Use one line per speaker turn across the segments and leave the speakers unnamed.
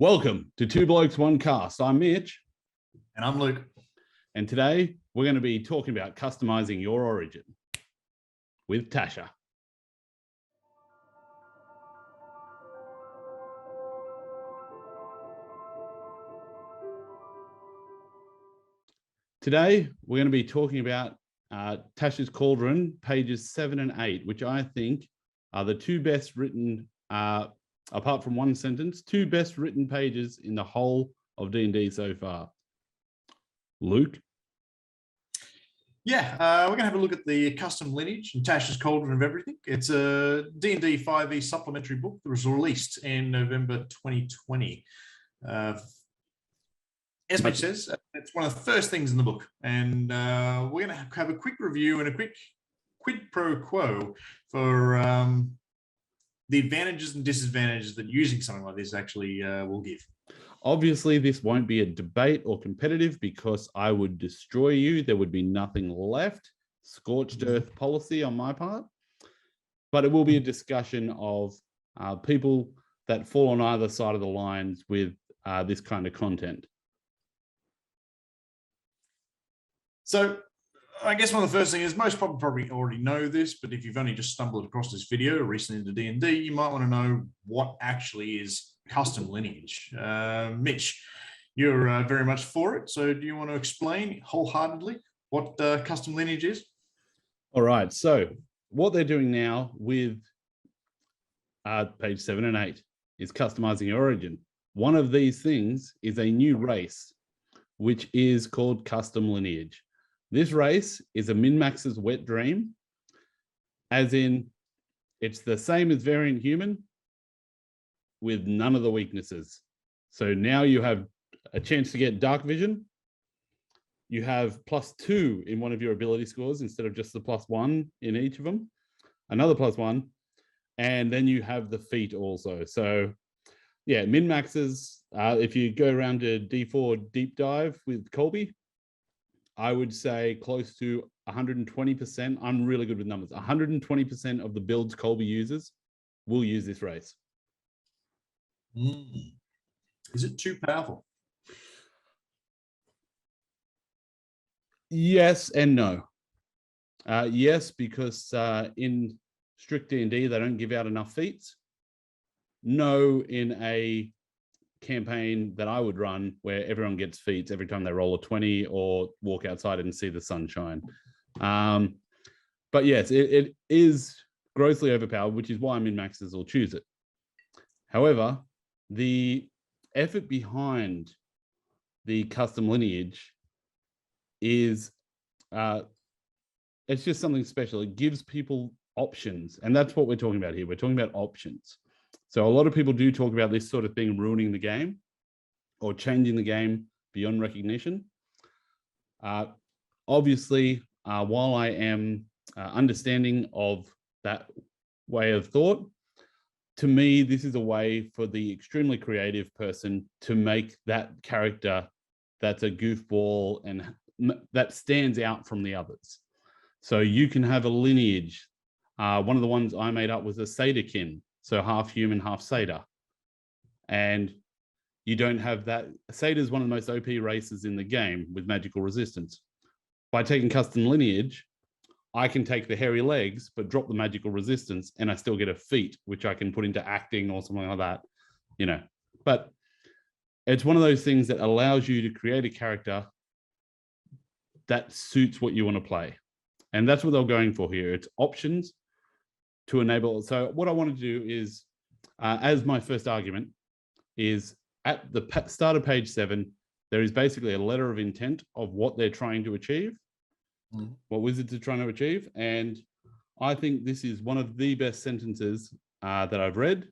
Welcome to Two Blokes, One Cast. I'm Mitch.
And I'm Luke.
And today we're going to be talking about customizing your origin with Tasha. Today we're going to be talking about Tasha's Cauldron, pages 7 and 8, which I think are the two best written, apart from one sentence, two best written pages in the whole of D&D so far. Luke?
Yeah, we're going to have a look at the Custom Lineage and Tasha's Cauldron of Everything. It's a D&D 5e supplementary book that was released in November 2020. As Mitch says, it's one of the first things in the book. And we're going to have a quick review and a quick quid pro quo for the advantages and disadvantages that using something like this actually will give.
Obviously, this won't be a debate or competitive because I would destroy you. There would be nothing left. Scorched earth policy on my part. But it will be a discussion of people that fall on either side of the lines with this kind of content.
So I guess one of the first things is most probably already know this, but if you've only just stumbled across this video recently into D&D, you might want to know what actually is Custom Lineage. Mitch, you're very much for it. So do you want to explain wholeheartedly what Custom Lineage is?
All right. So what they're doing now with page 7 and 8 is customizing your origin. One of these things is a new race, which is called Custom Lineage. This race is a min-max's wet dream, as in it's the same as variant human with none of the weaknesses. So now you have a chance to get dark vision. You have +2 in one of your ability scores instead of just the +1 in each of them, another +1, and then you have the feat also. So yeah, min-maxes, if you go around to D4 deep dive with Colby, I would say close to 120%. I'm really good with numbers. 120% of the builds Colby uses will use this race.
Is it too powerful?
Yes and no. Yes, because in strict D&D, they don't give out enough feats. No, in a campaign that I would run where everyone gets feats every time they roll a 20 or walk outside and see the sunshine. But yes, it is grossly overpowered, which is why min-maxers will choose it. However, the effort behind the Custom Lineage is it's just something special. It gives people options, and that's what we're talking about here. We're talking about options. So a lot of people do talk about this sort of thing ruining the game or changing the game beyond recognition. Obviously, while I am understanding of that way of thought, to me, this is a way for the extremely creative person to make that character that's a goofball and that stands out from the others. So you can have a lineage. One of the ones I made up was a Satyr-kin. So half human, half satyr. And you don't have that. Satyr is one of the most OP races in the game with magical resistance. By taking Custom Lineage, I can take the hairy legs, but drop the magical resistance, and I still get a feat, which I can put into acting or something like that, you know. But it's one of those things that allows you to create a character that suits what you want to play. And that's what they're going for here. It's options to enable. So what I want to do is, as my first argument, is at the start of page 7, there is basically a letter of intent of what they're trying to achieve, what wizards are trying to achieve. And I think this is one of the best sentences that I've read.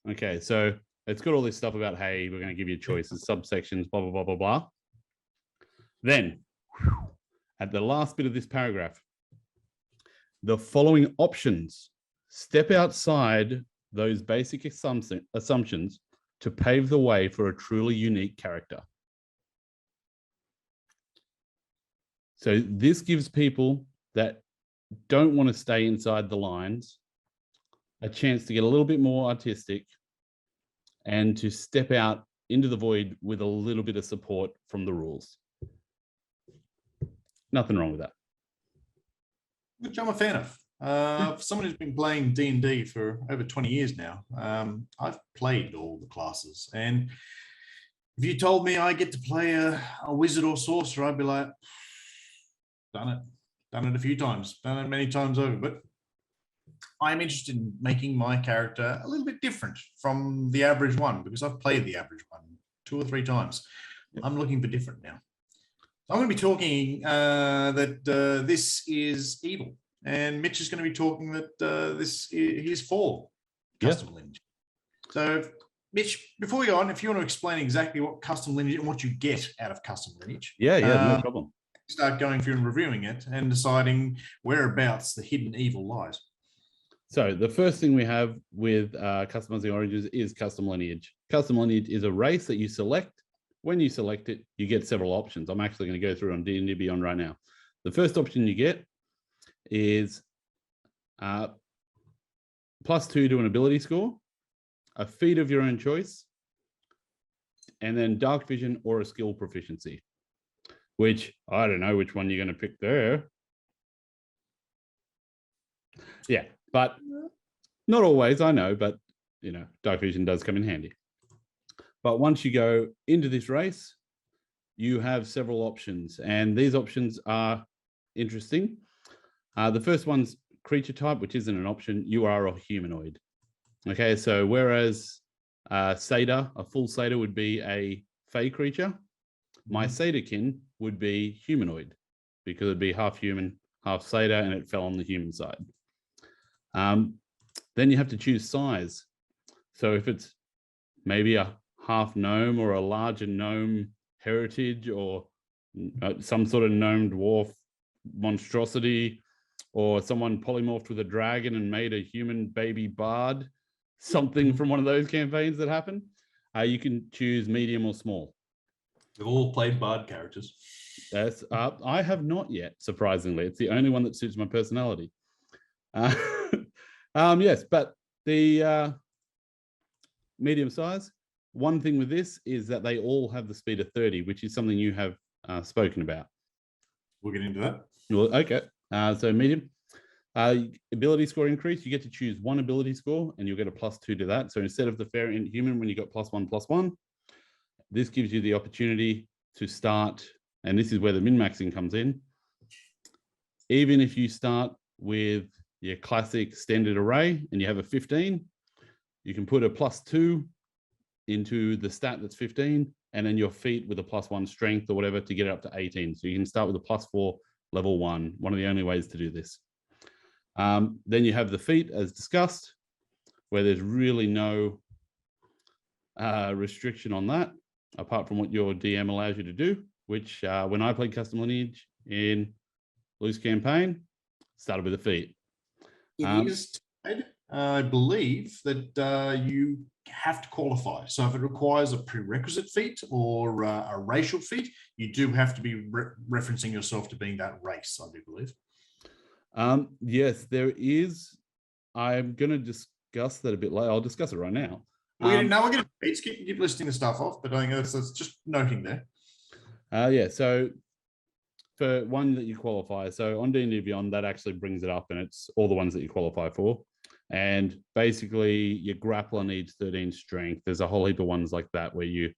Okay, so it's got all this stuff about, hey, we're going to give you choices, subsections, blah, blah, blah, blah, blah. Then, at the last bit of this paragraph, the following options step outside those basic assumptions to pave the way for a truly unique character. So this gives people that don't want to stay inside the lines a chance to get a little bit more artistic and to step out into the void with a little bit of support from the rules. Nothing wrong with that.
Which I'm a fan of. For someone who's been playing D&D for over 20 years now, I've played all the classes. And if you told me I get to play a wizard or sorcerer, I'd be like, done it a few times, done it many times over. But I'm interested in making my character a little bit different from the average one, because I've played the average one 2 or 3 times. I'm looking for different now. I'm going to be talking that this is evil, and Mitch is going to be talking that this is for Custom Lineage. So, Mitch, before we go on, if you want to explain exactly what Custom Lineage and what you get out of Custom Lineage,
no problem.
Start going through and reviewing it and deciding whereabouts the hidden evil lies.
So the first thing we have with Customizing Origins is Custom Lineage. Custom Lineage is a race that you select. When you select it, you get several options. I'm actually going to go through on D&D Beyond right now. The first option you get is +2 to an ability score, a feat of your own choice, and then dark vision or a skill proficiency, which I don't know which one you're going to pick there. Yeah, but not always, I know, but you know, dark vision does come in handy. But once you go into this race, you have several options, and these options are interesting. The first one's creature type, which isn't an option. You are a humanoid. Okay, so whereas Satyr, a full Satyr would be a fey creature, my Satyrkin would be humanoid, because it'd be half human, half Satyr, and it fell on the human side. Then you have to choose size. So if it's maybe a half gnome or a larger gnome heritage, or some sort of gnome dwarf monstrosity, or someone polymorphed with a dragon and made a human baby bard, something from one of those campaigns that happened, you can choose medium or small.
We've all played bard characters.
That's I have not yet, surprisingly. It's the only one that suits my personality. Yes, but the medium size, one thing with this is that they all have the speed of 30, which is something you have spoken about.
We'll get into that.
Well, okay. So medium. Ability score increase, you get to choose one ability score and you'll get a +2 to that. So instead of the fair and human, when you got +1/+1, this gives you the opportunity to start, and this is where the min-maxing comes in. Even if you start with your classic standard array and you have a 15, you can put a +2 into the stat that's 15, and then your feat with a +1 strength or whatever to get it up to 18. So you can start with a +4 level 1, one of the only ways to do this. Then you have the feat, as discussed, where there's really no restriction on that, apart from what your DM allows you to do, which when I played Custom Lineage in Loose Campaign, started with a feat.
It is tied. I believe that you have to qualify. So if it requires a prerequisite feat or a racial feat, you do have to be referencing yourself to being that race, I do believe.
Yes, there is. I'm going to discuss that a bit later. I'll discuss it right now.
We're going to keep listing the stuff off, but I think that's just noting there.
Yeah, so for one that you qualify, so on D&D Beyond, that actually brings it up, and it's all the ones that you qualify for. And basically, your grappler needs 13 strength. There's a whole heap of ones like that where you...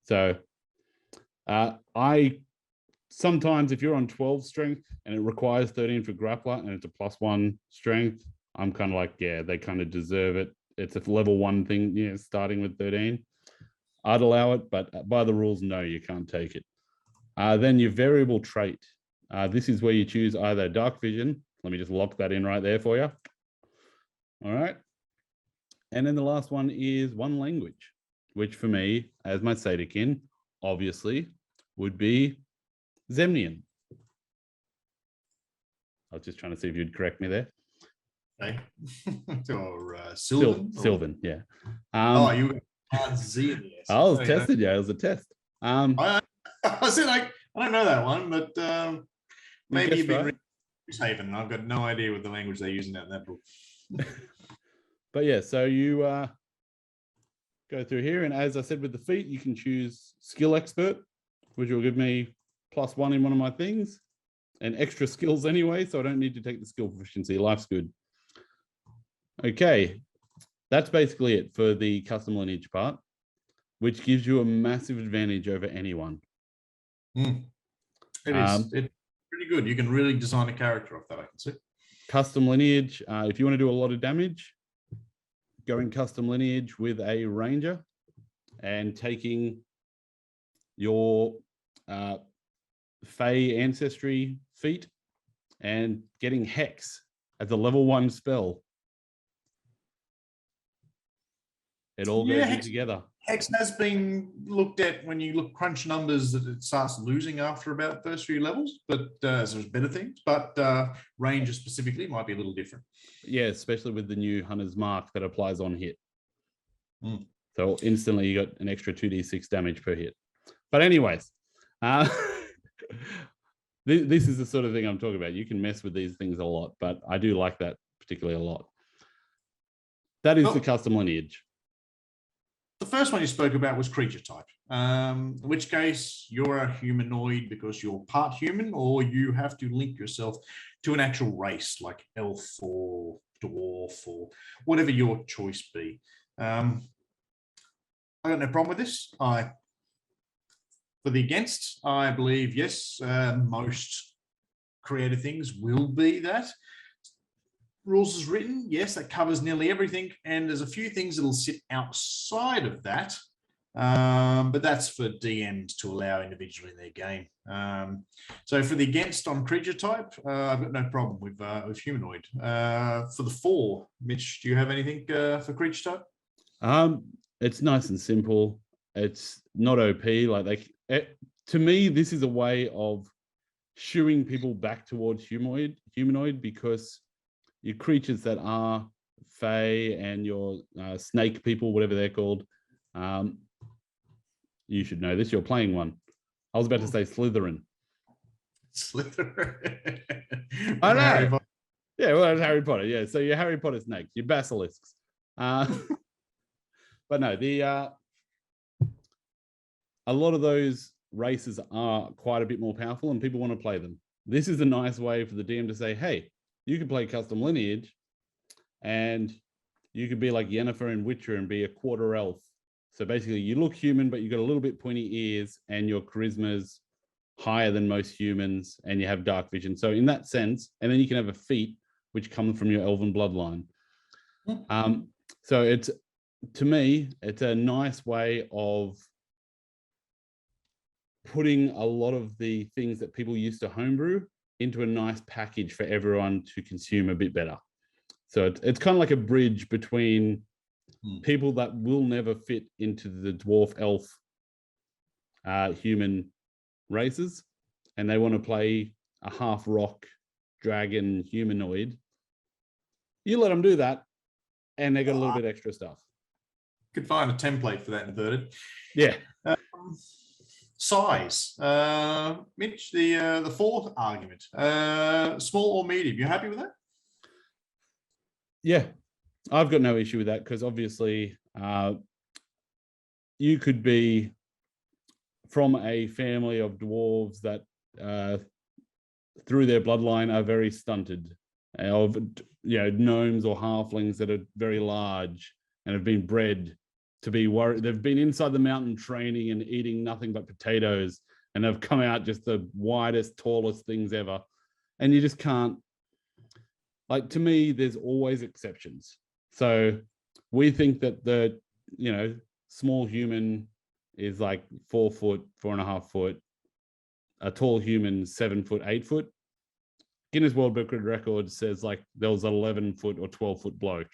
So I sometimes, if you're on 12 strength and it requires 13 for grappler and it's a +1 strength, I'm kind of like, yeah, they kind of deserve it. It's a level 1 thing, yeah, starting with 13. I'd allow it, but by the rules, no, you can't take it. Then your variable trait. This is where you choose either dark vision. Let me just lock that in right there for you. All right. And then the last one is one language, which for me, as my Satyrkin, obviously would be Zemnian. I was just trying to see if you'd correct me there.
Okay. Or Sylvan.
Sylvan, yeah.
You got Z in the S.
I was tested, yeah. It was a test.
I said I don't know that one, but maybe a big right. Haven. I've got no idea what the language they're using out in that book.
But yeah, so you go through here. And as I said with the feat, you can choose skill expert, which will give me +1 in one of my things and extra skills anyway. So I don't need to take the skill proficiency. Life's good. Okay. That's basically it for the custom lineage part, which gives you a massive advantage over anyone.
It is. It's pretty good. You can really design a character off that, I can see.
Custom lineage, if you want to do a lot of damage, going custom lineage with a ranger and taking your Fey ancestry feat and getting Hex as a level 1 spell. It all goes in together.
Hex has been looked at when you crunch numbers that it starts losing after about the first few levels, but so there's better things. But Ranger specifically might be a little different.
Yeah, especially with the new Hunter's Mark that applies on hit. So instantly you got an extra 2d6 damage per hit. But anyways, this is the sort of thing I'm talking about. You can mess with these things a lot, but I do like that particularly a lot. That is the custom lineage.
The first one you spoke about was creature type, in which case you're a humanoid because you're part human, or you have to link yourself to an actual race like elf or dwarf or whatever your choice be. I got no problem with this. For the against, I believe, yes, most creative things will be that. Rules is written, yes, that covers nearly everything, and there's a few things that'll sit outside of that, but that's for DMs to allow individually in their game. So for the against on creature type, I've got no problem with humanoid. For the 4, Mitch, do you have anything for creature type?
It's nice and simple. It's not OP. To me, this is a way of shooing people back towards humanoid because your creatures that are Fey and your snake people, whatever they're called, you should know this. You're playing one. I was about to say Slytherin.
Slytherin.
I know. Yeah, well, it's Harry Potter. Yeah, so your Harry Potter snakes, your basilisks. But no, a lot of those races are quite a bit more powerful, and people want to play them. This is a nice way for the DM to say, "Hey, you could play custom lineage, and you could be like Yennefer in Witcher and be a quarter elf. So basically, you look human, but you got a little bit pointy ears, and your charisma's higher than most humans, and you have dark vision. So in that sense, and then you can have a feat which comes from your elven bloodline. So it's, to me, it's a nice way of putting a lot of the things that people used to homebrew into a nice package for everyone to consume a bit better. So it's kind of like a bridge between people that will never fit into the dwarf, elf, human races, and they want to play a half rock dragon humanoid. You let them do that, and they got a little bit extra stuff.
Could find a template for that inverted.
Yeah.
Size, Mitch, the 4th argument, small or medium. You happy with that?
Yeah, I've got no issue with that because obviously you could be from a family of dwarves that through their bloodline are very stunted, of gnomes or halflings that are very large and have been bred to be worried. They've been inside the mountain training and eating nothing but potatoes, and they've come out just the widest, tallest things ever. And you just can't, to me, there's always exceptions. So we think that the, small human is like 4 foot, 4.5 foot, a tall human, 7 foot, 8 foot. Guinness World Record says there was an 11 foot or 12 foot bloke,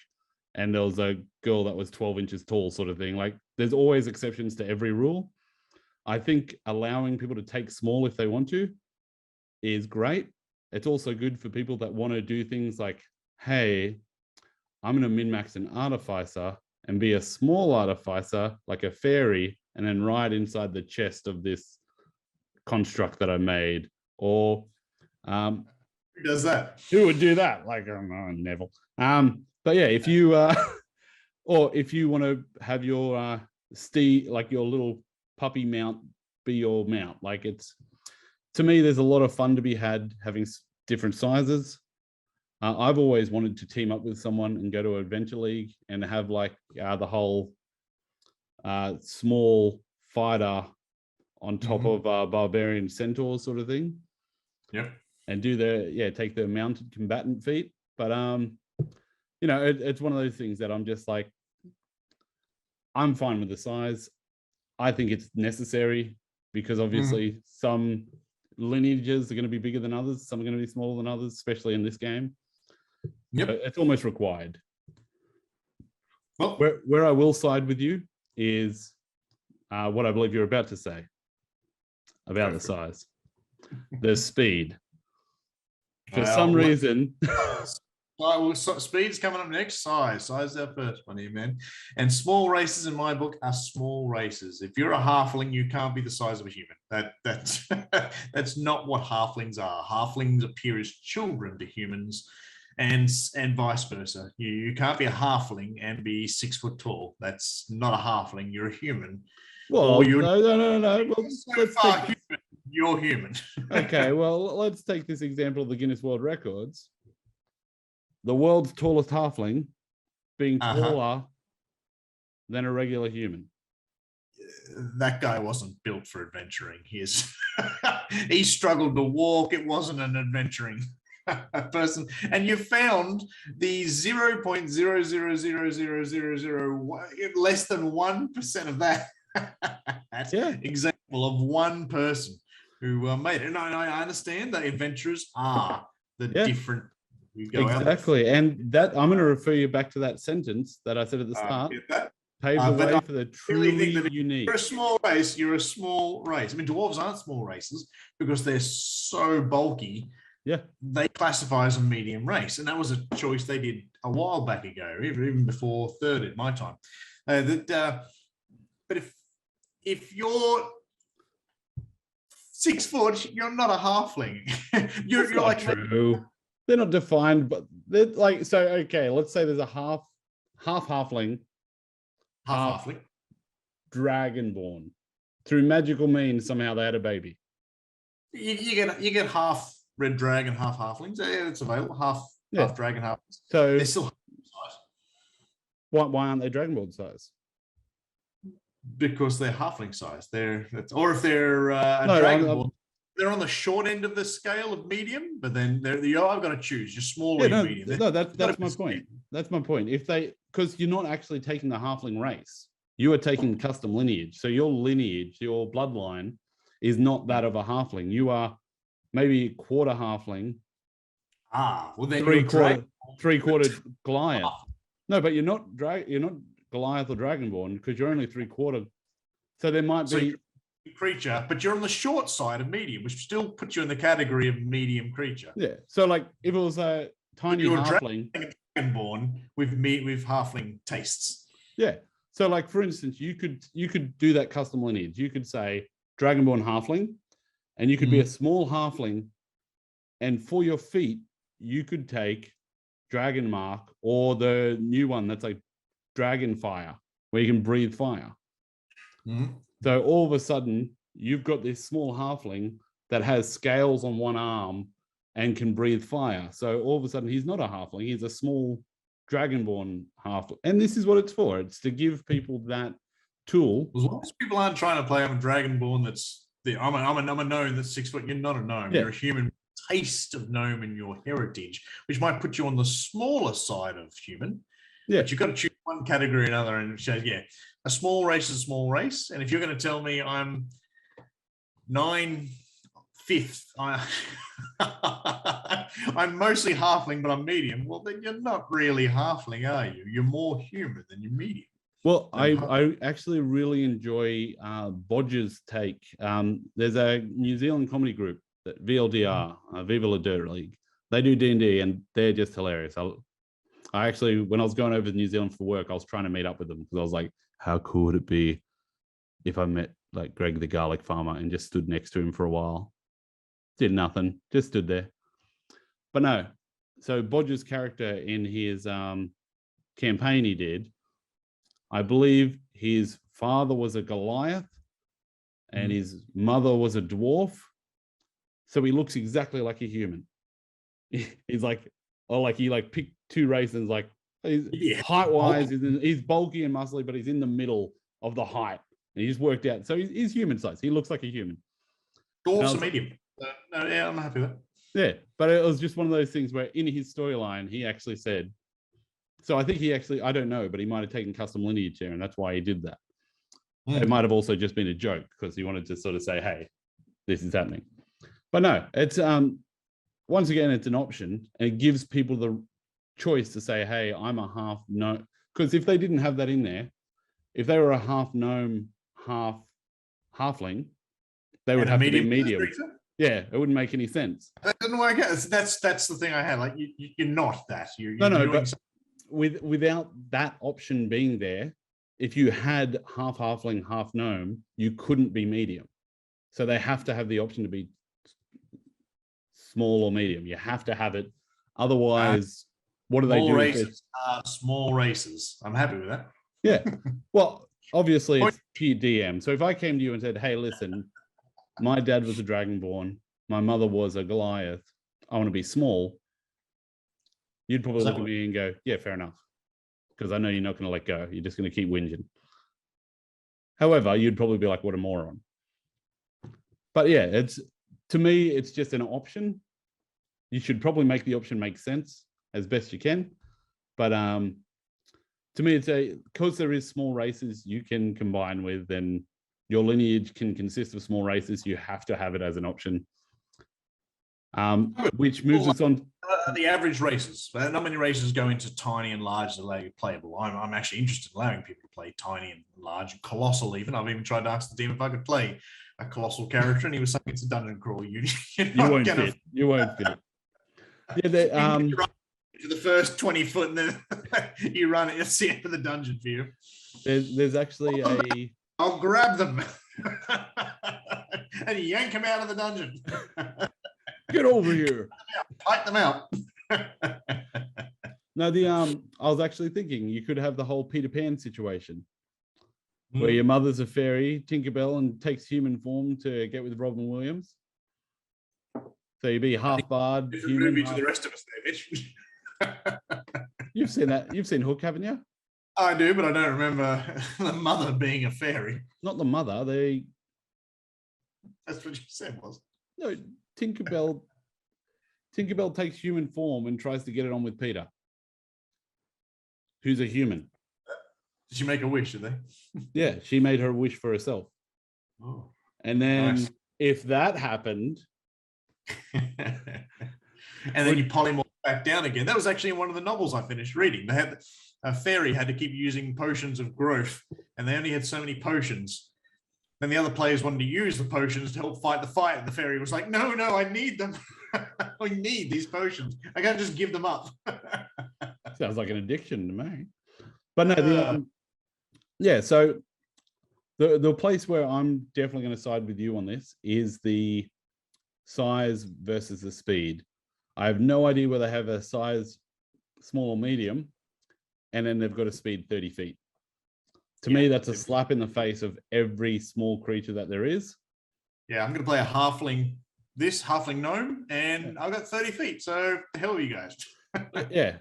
and there was a girl that was 12 inches tall, sort of thing. There's always exceptions to every rule. I think allowing people to take small if they want to is great. It's also good for people that want to do things like, hey, I'm going to min-max an artificer and be a small artificer, like a fairy, and then ride inside the chest of this construct that I made. Or
who does that?
Who would do that? Neville. But yeah, if you Or if you want to have your steed, like your little puppy mount, be your mount. Like to me, there's a lot of fun to be had having different sizes. I've always wanted to team up with someone and go to an adventure league and have like the whole small fighter on top of barbarian centaur sort of thing.
Yep.
And take the mounted combatant feat. But it's one of those things that I'm just like, I'm fine with the size. I think it's necessary because obviously some lineages are going to be bigger than others. Some are going to be smaller than others, especially in this game.
Yep.
So it's almost required.
Well,
where I will side with you is what I believe you're about to say about the size. The speed. For some reason.
Speed's coming up next. Size is our first one here, man. And small races in my book are small races. If you're a halfling, you can't be the size of a human. That's not what halflings are. Halflings appear as children to humans, and vice versa. You can't be a halfling and be 6 foot tall. That's not a halfling. You're a human.
Well, no. Well,
You're human.
Okay, well, let's take this example of the Guinness World Records. The world's tallest halfling being taller than a regular human.
That guy wasn't built for adventuring. He struggled to walk. It wasn't an adventuring person. And you found the 0.0000000 less than 1% of that example of one person who made it. And I understand that adventurers are the different.
Exactly. And that I'm going to refer you back to that sentence that I said at the start. Pave the way for the truly unique.
You're a small race. You're a small race. I mean, dwarves aren't small races because they're so bulky.
Yeah.
They classify as a medium race. And that was a choice they did a while back ago, even before third at my time. But if you're 6 foot, you're not a halfling. you're like
true. They're not defined, but they're like, so okay, let's say there's a half halfling, half dragonborn. Through magical means, somehow they had a baby.
You get half red dragon, half halflings. Yeah, it's available. Half dragon, half.
So
they're still size.
Why aren't they dragonborn size?
Because they're halfling size. Or if they're a dragonborn. They're on the short end of the scale of medium, but then I've got to choose. You're small or medium.
No, that's my point. That's my point. Because you're not actually taking the halfling race, you are taking custom lineage. So your lineage, your bloodline, is not that of a halfling. You are maybe quarter halfling.
Well then
three-quarter Goliath. No, but you're not Goliath or Dragonborn because you're only three-quarter. So there might be
creature, but you're on the short side of medium, which still puts you in the category of medium creature.
Yeah. So like if it was a tiny halfling,
dragonborn with halfling tastes.
Yeah. So like for instance, you could do that custom lineage. You could say dragonborn halfling, and you could be a small halfling, and for your feat, you could take Dragon Mark or the new one that's like Dragon Fire, where you can breathe fire. So all of a sudden, you've got this small halfling that has scales on one arm and can breathe fire. So all of a sudden, he's not a halfling. He's a small dragonborn halfling. And this is what it's for. It's to give people that tool.
As long as people aren't trying to play, I'm a dragonborn I'm a gnome that's 6 foot. You're not a gnome. Yeah. You're a human taste of gnome in your heritage, which might put you on the smaller side of human. Yeah. But you've got to choose one category or another, and it says, a small race is a small race. And if you're going to tell me I'm 9/5, I'm mostly halfling, but I'm medium, well, then you're not really halfling, are you? You're more human than you're medium.
Well, I actually really enjoy Bodger's take. There's a New Zealand comedy group, that VLDR, Viva La Dirt League. They do D&D, and they're just hilarious. I actually, when I was going over to New Zealand for work, I was trying to meet up with them because I was like, how cool would it be if I met like Greg the garlic farmer and just stood next to him for a while? Did nothing, just stood there. But no, so Bodger's character in his campaign he did I believe his father was a Goliath and his mother was a dwarf. So he looks exactly like a human. He's like, he picked two races, like height wise, he's bulky and muscly, but he's in the middle of the height. And he's worked out. So he's human size. He looks like a human.
Dwarf's a medium. Yeah, I'm happy with that.
Yeah, but it was just one of those things where in his storyline, he actually said, so I think I don't know, but he might have taken Custom Lineage here, and that's why he did that. It might have also just been a joke because he wanted to sort of say, hey, this is happening. But no, it's once again, it's an option, and it gives people the choice to say, hey, I'm a half gnome. Because if they didn't have that in there, if they were a half gnome, half halfling, they would have to be medium. Yeah, it wouldn't make any sense.
That didn't work out. That's the thing I had. Like you're not that. You're
but without that option being there, if you had half halfling, half gnome, you couldn't be medium. So they have to have the option to be small or medium. You have to have it. Otherwise, what do they do?
Small races. I'm happy with that.
Yeah. Well, obviously, it's pure DM. So if I came to you and said, hey, listen, my dad was a dragonborn, my mother was a Goliath, I want to be small, you'd probably look at me and go, yeah, fair enough. Because I know you're not going to let go. You're just going to keep whinging. However, you'd probably be like, what a moron. But yeah, to me, it's just an option. You should probably make the option make sense as best you can. But to me, it's because there is small races you can combine with, and your lineage can consist of small races. You have to have it as an option. Which moves us on.
The average races. Not many races go into tiny and large to playable. I'm actually interested in allowing people to play tiny and large and colossal even. I've even tried to ask the DM if I could play a colossal character, and he was saying it's a dungeon crawl. You won't fit. You won't fit. Yeah, to the first 20 foot, and then you run it. It's the end of the dungeon for you.
There's actually
I'll grab them and yank them out of the dungeon.
Get over here.
Fight them out.
No, I was actually thinking you could have the whole Peter Pan situation where your mother's a fairy, Tinkerbell, and takes human form to get with Robin Williams. So you'd be half bard.
Different movie to the rest of us there, Mitch.
You've seen that. You've seen Hook, haven't you?
I do, but I don't remember the mother being a fairy.
Not the mother.
That's what you said, was.
No, Tinkerbell takes human form and tries to get it on with Peter, who's a human.
Did she make a wish, did they?
Yeah, she made her wish for herself.
Oh,
and then if that happened...
and then you polymorph back down again. That was actually in one of the novels I finished reading. They had a fairy had to keep using potions of growth, and they only had so many potions. Then the other players wanted to use the potions to help fight the fight, and the fairy was like, no, I need them. I need these potions. I can't just give them up.
Sounds like an addiction to me. But no, so the place where I'm definitely going to side with you on this is the size versus the speed. I have no idea whether they have a size small or medium, and then they've got a speed 30 feet. To me, that's a slap in the face of every small creature that there is.
Yeah, I'm going to play a halfling, this halfling gnome, and I've got 30 feet. So the hell are you guys?
Yeah.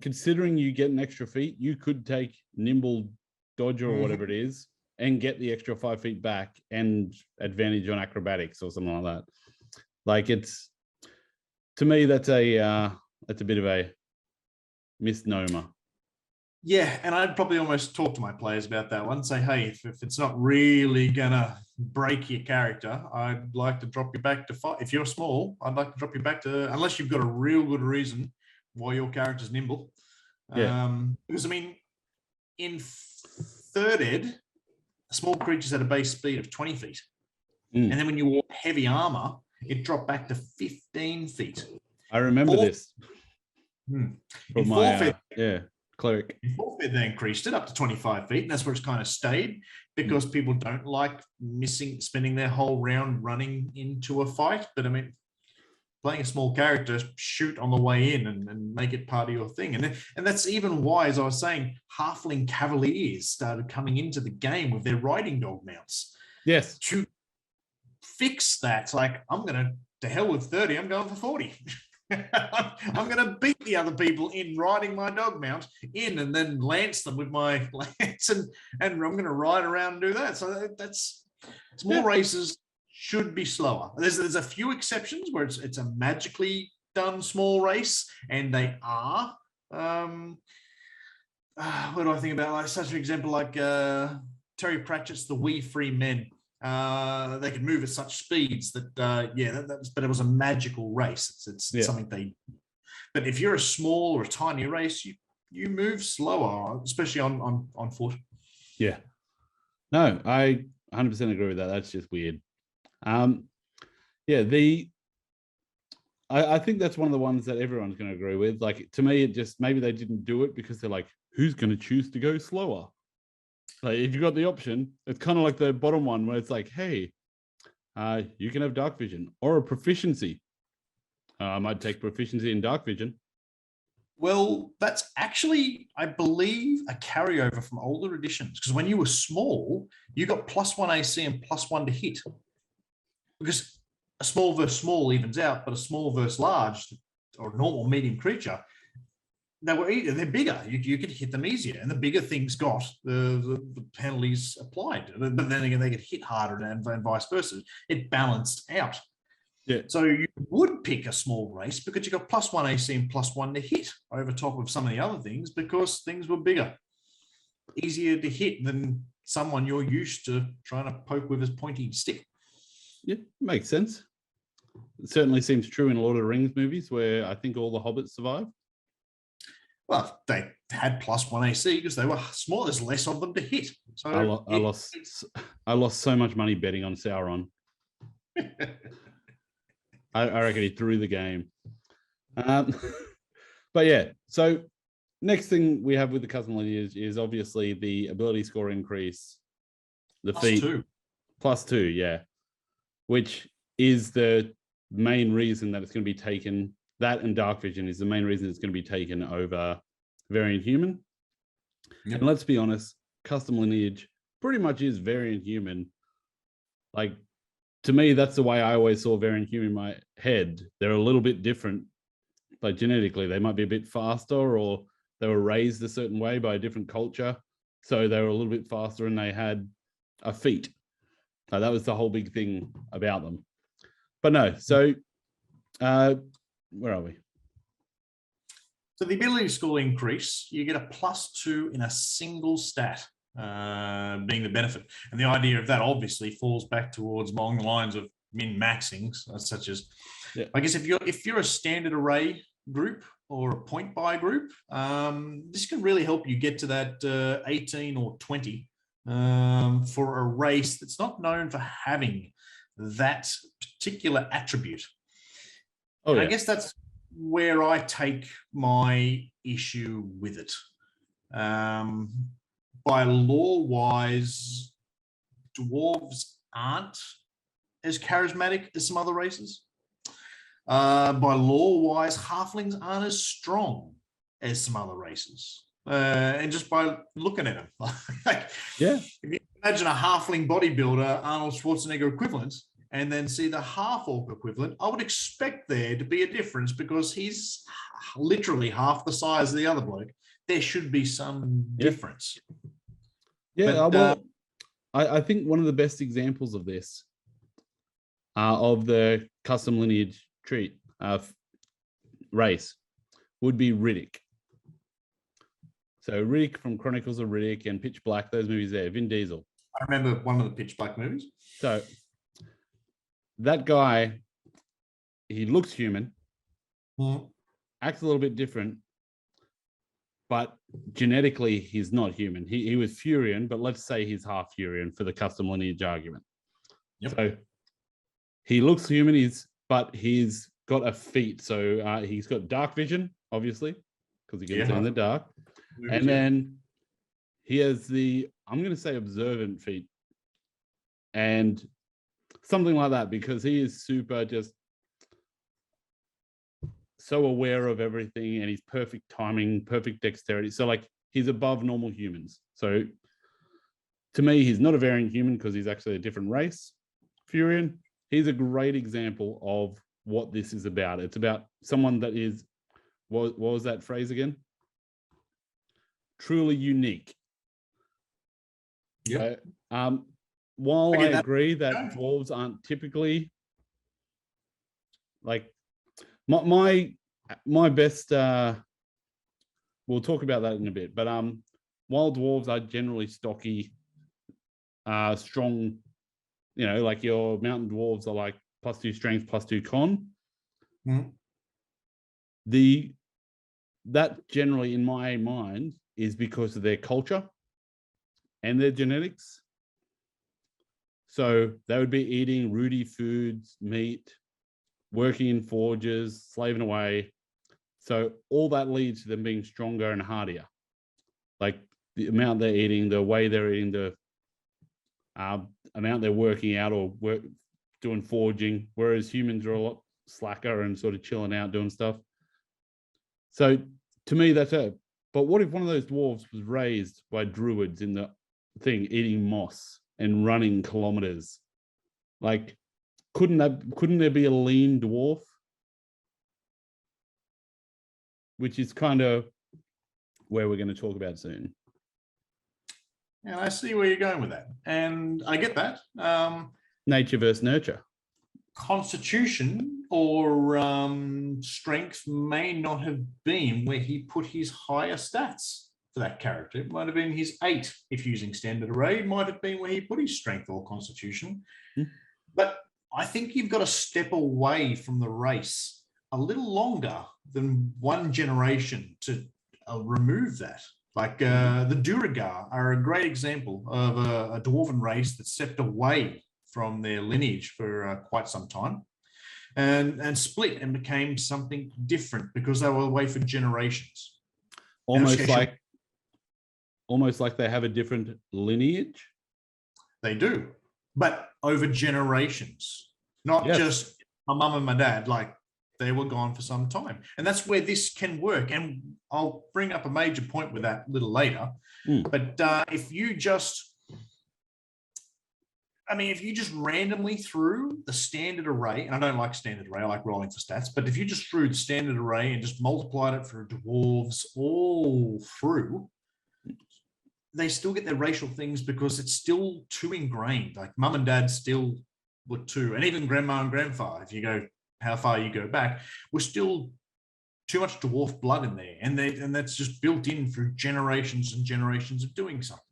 Considering you get an extra feet, you could take nimble dodger or whatever it is and get the extra 5 feet back and advantage on acrobatics or something like that. Like to me, that's a bit of a misnomer.
Yeah, and I'd probably almost talk to my players about that one. Say, hey, if it's not really gonna break your character, I'd like to drop you back to 5. If you're small, I'd like to drop you back to, unless you've got a real good reason why your character's nimble.
Yeah.
Because I mean, in third ed, small creatures had a base speed of 20 feet, and then when you wore heavy armor, it dropped back to 15 feet.
I remember this.
From
my cleric.
In forfeit, they increased it up to 25 feet, and that's where it's kind of stayed, because people don't like spending their whole round running into a fight. But I mean, playing a small character, shoot on the way in and make it part of your thing. And that's even why, as I was saying, halfling cavaliers started coming into the game with their riding dog mounts.
Yes.
To fix that, like, to hell with 30, I'm going for 40. I'm going to beat the other people in riding my dog mount in and then lance them with my lance, and I'm going to ride around and do that. So that's small races should be slower. There's a few exceptions where it's a magically done small race, and they are. What do I think about? Like, such an example like Terry Pratchett's The Wee Free Men. They can move at such speeds that but it was a magical race. It's something they. But if you're a small or a tiny race, you move slower, especially on foot.
Yeah. No, I 100% agree with that. That's just weird. I think that's one of the ones that everyone's going to agree with. Like, to me, it just, maybe they didn't do it because they're like, who's going to choose to go slower? Like, if you got the option, it's kind of like the bottom one where it's like, hey, you can have dark vision or a proficiency. I might take proficiency in dark vision.
Well, that's actually, I believe, a carryover from older editions, because when you were small, you got +1 AC and +1 to hit. Because a small versus small evens out, but a small versus large or normal medium creature, they're bigger. You could hit them easier, and the bigger things got the penalties applied. But then again, they get hit harder, and vice versa. It balanced out.
Yeah.
So you would pick a small race because you got +1 AC and +1 to hit over top of some of the other things, because things were bigger, easier to hit than someone you're used to trying to poke with his pointy stick.
Yeah, makes sense. It certainly seems true in Lord of the Rings movies, where I think all the hobbits survive.
Well, they had +1 AC because they were small. There's less of them to hit. So
I lost so much money betting on Sauron. I reckon he threw the game. But yeah, so next thing we have with the custom lineage is obviously the ability score increase, the feat +2, yeah, which is the main reason that it's going to be taken. That and dark vision is the main reason it's going to be taken over variant human. Yep. And let's be honest, custom lineage pretty much is variant human. Like, to me, that's the way I always saw variant human in my head. They're a little bit different. Like, genetically, they might be a bit faster, or they were raised a certain way by a different culture. So they were a little bit faster, and they had a feat. That was the whole big thing about them. But no, so where are we?
So the ability score increase, you get a +2 in a single stat, being the benefit. And the idea of that obviously falls back towards along the lines of min-maxing, such as, I guess if you're a standard array group or a point buy group, this can really help you get to that 18 or 20 for a race that's not known for having that particular attribute. Oh, yeah. I guess that's where I take my issue with it. By lore-wise, dwarves aren't as charismatic as some other races. By lore-wise, halflings aren't as strong as some other races. And just by looking at them, if you imagine a halfling bodybuilder, Arnold Schwarzenegger equivalent, and then see the half-orc equivalent, I would expect there to be a difference because he's literally half the size of the other bloke. There should be some difference.
Yeah, but, I think one of the best examples of this, of the custom lineage race, would be Riddick. So Riddick from Chronicles of Riddick and Pitch Black, those movies there, Vin Diesel.
I remember one of the Pitch Black movies.
So that guy, he looks human, acts a little bit different, but genetically he's not human. He was Furian, but let's say he's half Furian for the custom lineage argument. Yep. So he looks human, but he's got a feat. So he's got dark vision, obviously, because he can see in the dark. And then he has the, I'm going to say, observant feat. And something like that, because he is super just so aware of everything, and he's perfect timing, perfect dexterity. So like he's above normal humans. So to me, he's not a variant human because he's actually a different race. Furion, he's a great example of what this is about. It's about someone that is, what was that phrase again? Truly unique.
Yeah.
While I agree that dwarves aren't typically like my best, we'll talk about that in a bit, but while dwarves are generally stocky, strong, you know, like your mountain dwarves are like +2 strength, +2 con.
Mm-hmm.
That generally, in my mind, is because of their culture and their genetics. So they would be eating rooty foods, meat, working in forges, slaving away. So all that leads to them being stronger and hardier. Like the amount they're eating, the way they're eating, the amount they're working out or doing forging, whereas humans are a lot slacker and sort of chilling out doing stuff. So to me, that's it. But what if one of those dwarves was raised by druids in the thing, eating moss and running kilometers? Like, couldn't there be a lean dwarf? Which is kind of where we're going to talk about soon.
And I see where you're going with that. And I get that.
Nature versus nurture.
Constitution or strength may not have been where he put his higher stats for that character. It might have been his 8 if using standard array. It might have been where he put his strength or constitution. But I think you've got to step away from the race a little longer than one generation to remove that. Like the Duragar are a great example of a dwarven race that stepped away from their lineage for quite some time and split and became something different because they were away for generations.
Almost like they have a different lineage.
They do, but over generations, not just my mum and my dad, like they were gone for some time. And that's where this can work. And I'll bring up a major point with that a little later. But if you just randomly threw the standard array, and I don't like standard array, I like rolling for stats, but if you just threw the standard array and just multiplied it for dwarves all through, they still get their racial things because it's still too ingrained. Like mum and dad still were too, and even grandma and grandfather, if you go how far you go back, we're still too much dwarf blood in there. And that's just built in through generations and generations of doing something.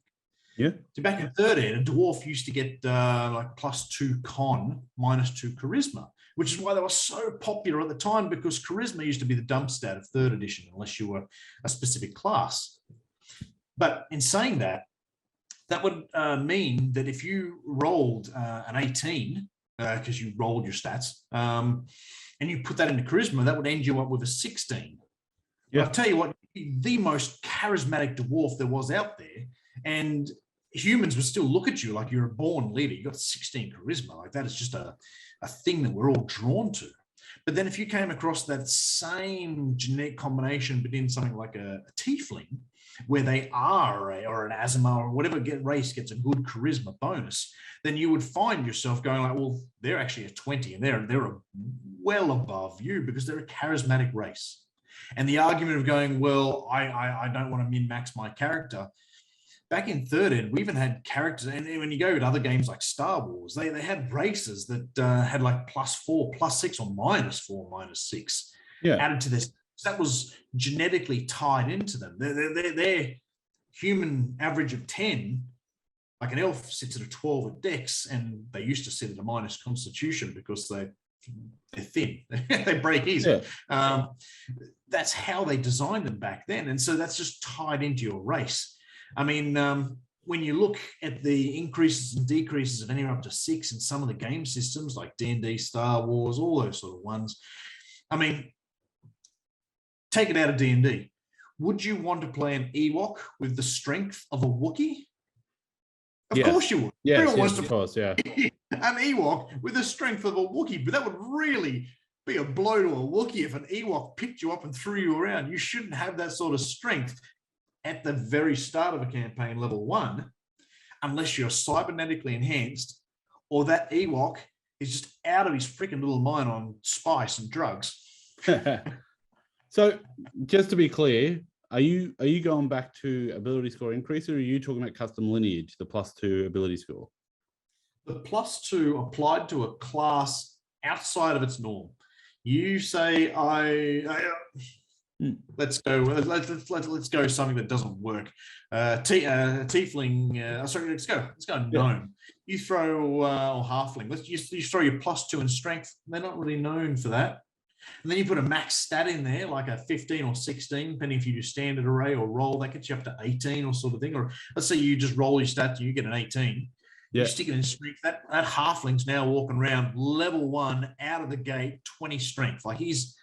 Yeah.
So back in third ed, a dwarf used to get like +2 con, -2 charisma, which is why they were so popular at the time, because charisma used to be the dump stat of third edition, unless you were a specific class. But in saying that, that would mean that if you rolled an 18, because you rolled your stats, and you put that into charisma, that would end you up with a 16. Yeah. I'll tell you what, the most charismatic dwarf there was out there, and humans would still look at you like you're a born leader. You got 16 charisma. Like that is just a thing that we're all drawn to. But then if you came across that same genetic combination, but in something like a tiefling, where they are or an Azima or whatever race gets a good charisma bonus, then you would find yourself going like, well, they're actually a 20 and they're well above you because they're a charismatic race. And the argument of going, well, I don't want to min-max my character. Back in third ed, we even had characters, and when you go to other games like Star Wars, they had races that had like +4, +6, or -4, -6 added to this. So that was genetically tied into them. Their human average of 10, like an elf sits at a 12 at Dex, and they used to sit at a minus Constitution because they're thin. They break easy. Yeah. That's how they designed them back then. And so that's just tied into your race. I mean, when you look at the increases and decreases of anywhere up to 6 in some of the game systems like D&D, Star Wars, all those sort of ones, I mean, take it out of D&D. Would you want to play an Ewok with the strength of a Wookiee? Of course you would.
Yes, of course, yeah.
An Ewok with the strength of a Wookiee, but that would really be a blow to a Wookiee if an Ewok picked you up and threw you around. You shouldn't have that sort of strength at the very start of a campaign level 1, unless you're cybernetically enhanced or that Ewok is just out of his freaking little mind on spice and drugs.
So just to be clear, are you going back to ability score increase, or are you talking about custom lineage, the +2 ability score?
The +2 applied to a class outside of its norm. You say let's go something that doesn't work. Tiefling. Sorry, let's go gnome. You throw or halfling. You throw your +2 in strength. They're not really known for that. And then you put a max stat in there, like a 15 or 16, depending if you do standard array or roll, that gets you up to 18 or sort of thing. Or let's say you just roll your stat, you get an 18. You stick it in strength. That halfling's now walking around level 1 out of the gate, 20 strength. Like he's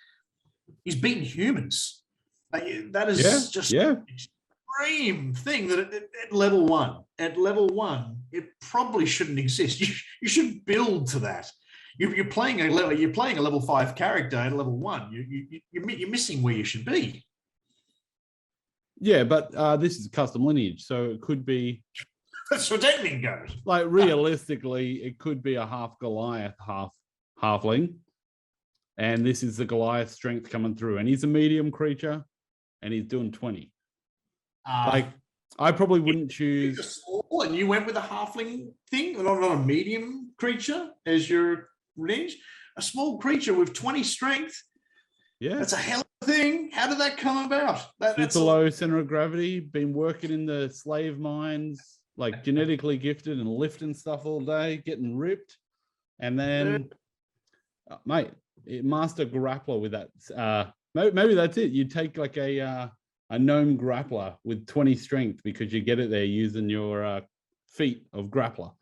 beaten humans. That is just an extreme thing that at level 1, it probably shouldn't exist. You should build to that. You're playing a level 5 character at level 1. You're missing where you should be.
Yeah, but this is custom lineage, so it could be.
That's what technically goes.
Like realistically, it could be a half Goliath, half halfling, and this is the Goliath strength coming through, and he's a medium creature, and he's doing 20. Like I probably wouldn't choose.
Small, and you went with a halfling thing, not a medium creature as your range. A small creature with 20 strength. Yeah, that's a hell of a thing. How did that come about?
That's a low center of gravity. Been working in the slave mines. Like genetically gifted and lifting stuff all day, getting ripped. And then, mate, master grappler with that. Maybe that's it. You take like a gnome grappler with 20 strength because you get it there using your feet of grappler.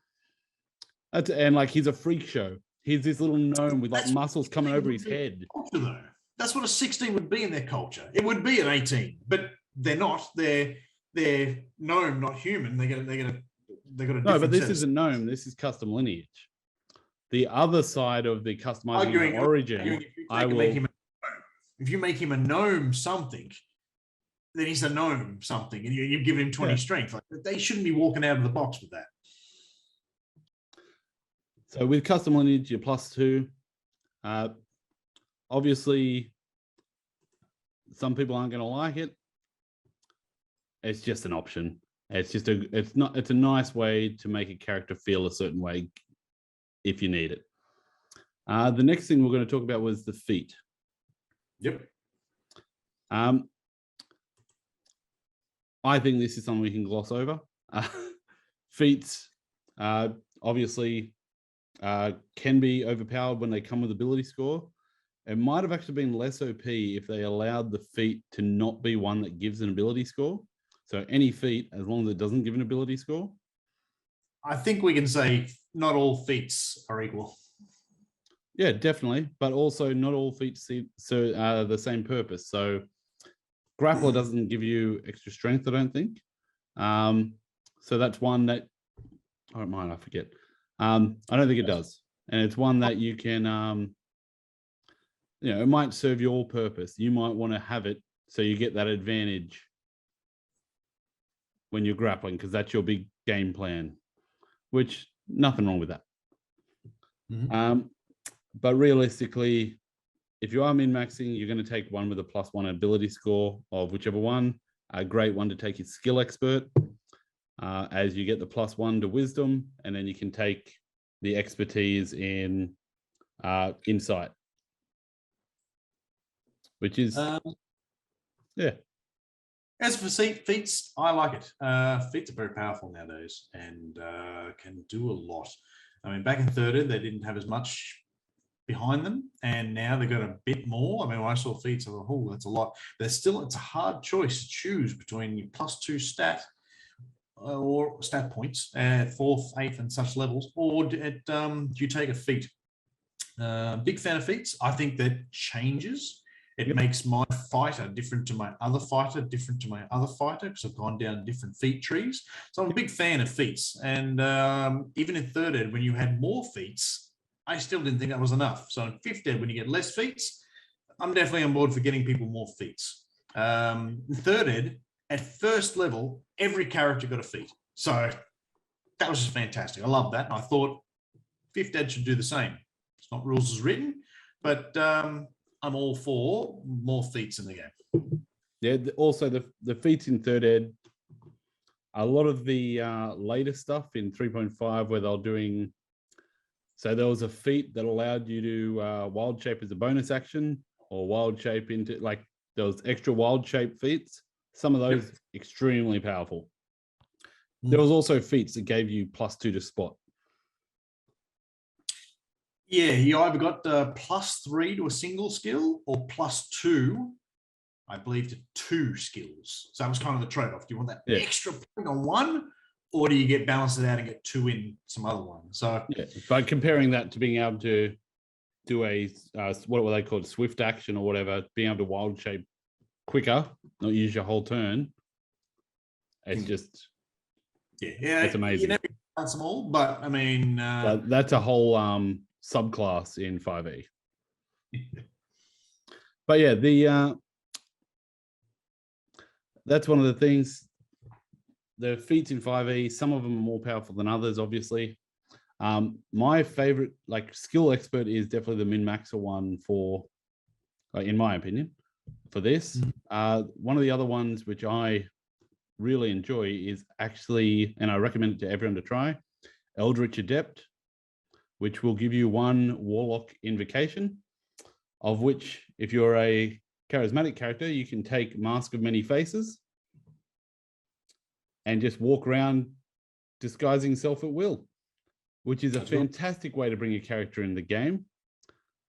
And like he's a freak show. He's this little gnome with like muscles coming over his head.
Culture, though. That's what a 16 would be in their culture. It would be an 18, but they're not. They're gnome, not human. They got a
no, but this isn't gnome. This is custom lineage. The other side of the customizing origin,
if you make him a gnome something, then he's a gnome something, and you give him 20 strength. Like, they shouldn't be walking out of the box with that.
So with custom lineage, you're +2. Obviously, some people aren't going to like it. It's just an option. It's a nice way to make a character feel a certain way if you need it. The next thing we're going to talk about was the feat.
Yep.
I think this is something we can gloss over. Feats obviously can be overpowered when they come with ability score. It might have actually been less OP if they allowed the feat to not be one that gives an ability score. So any feat, as long as it doesn't give an ability score.
I think we can say not all feats are equal.
Yeah, definitely. But also not all feats serve the same purpose. So grappler doesn't give you extra strength, I don't think. So that's one that, I don't mind, I forget. I don't think it does. And it's one that you can, it might serve your purpose. You might want to have it so you get that advantage when you're grappling, because that's your big game plan, which nothing wrong with that. Mm-hmm. But realistically, if you are min-maxing, you're going to take one with a +1 ability score of whichever one. A great one to take is skill expert, as you get the +1 to wisdom, and then you can take the expertise in insight, which is, yeah.
As for feats, I like it. Feats are very powerful nowadays and can do a lot. I mean, back in 3rd, they didn't have as much behind them, and now they've got a bit more. I mean, when I saw feats, I thought, oh, that's a lot. It's a hard choice to choose between your +2 stat or stat points at 4th, 8th, and such levels, or do you take a feat? Big fan of feats. I think that changes. It makes my fighter different to my other fighter, different to my other fighter, because I've gone down different feat trees. So I'm a big fan of feats. And even in 3rd ed, when you had more feats, I still didn't think that was enough. So in 5th Ed, when you get less feats, I'm definitely on board for getting people more feats. 3rd Ed, at 1st level, every character got a feat. So that was just fantastic. I love that. And I thought 5th Ed should do the same. It's not rules as written, but I'm all for more feats in the game.
Yeah, also the feats in 3rd Ed, a lot of the later stuff in 3.5 where they're doing, so there was a feat that allowed you to wild shape as a bonus action, or wild shape into, like, there was extra wild shape feats. Some of those extremely powerful. There was also feats that gave you +2 to spot.
Yeah, you either got +3 to a single skill or +2, I believe, to 2 skills. So that was kind of the trade-off. Do you want that extra point on one, or do you get balance it out and get 2 in some other one? So
yeah, by comparing that to being able to do a what were they called, swift action or whatever, being able to wild shape quicker, not use your whole turn. It's just it's amazing.
You never balance them all, but I mean,
that's a whole subclass in 5e. But yeah, that's one of the things. The feats in 5e, some of them are more powerful than others, obviously. My favorite, like, skill expert is definitely the min-maxer one for, in my opinion, for this. One of the other ones which I really enjoy is actually, and I recommend it to everyone to try, Eldritch Adept, which will give you 1 Warlock invocation, of which, if you're a charismatic character, you can take Mask of Many Faces and just walk around disguising self at will, which is a fantastic way to bring a character in the game,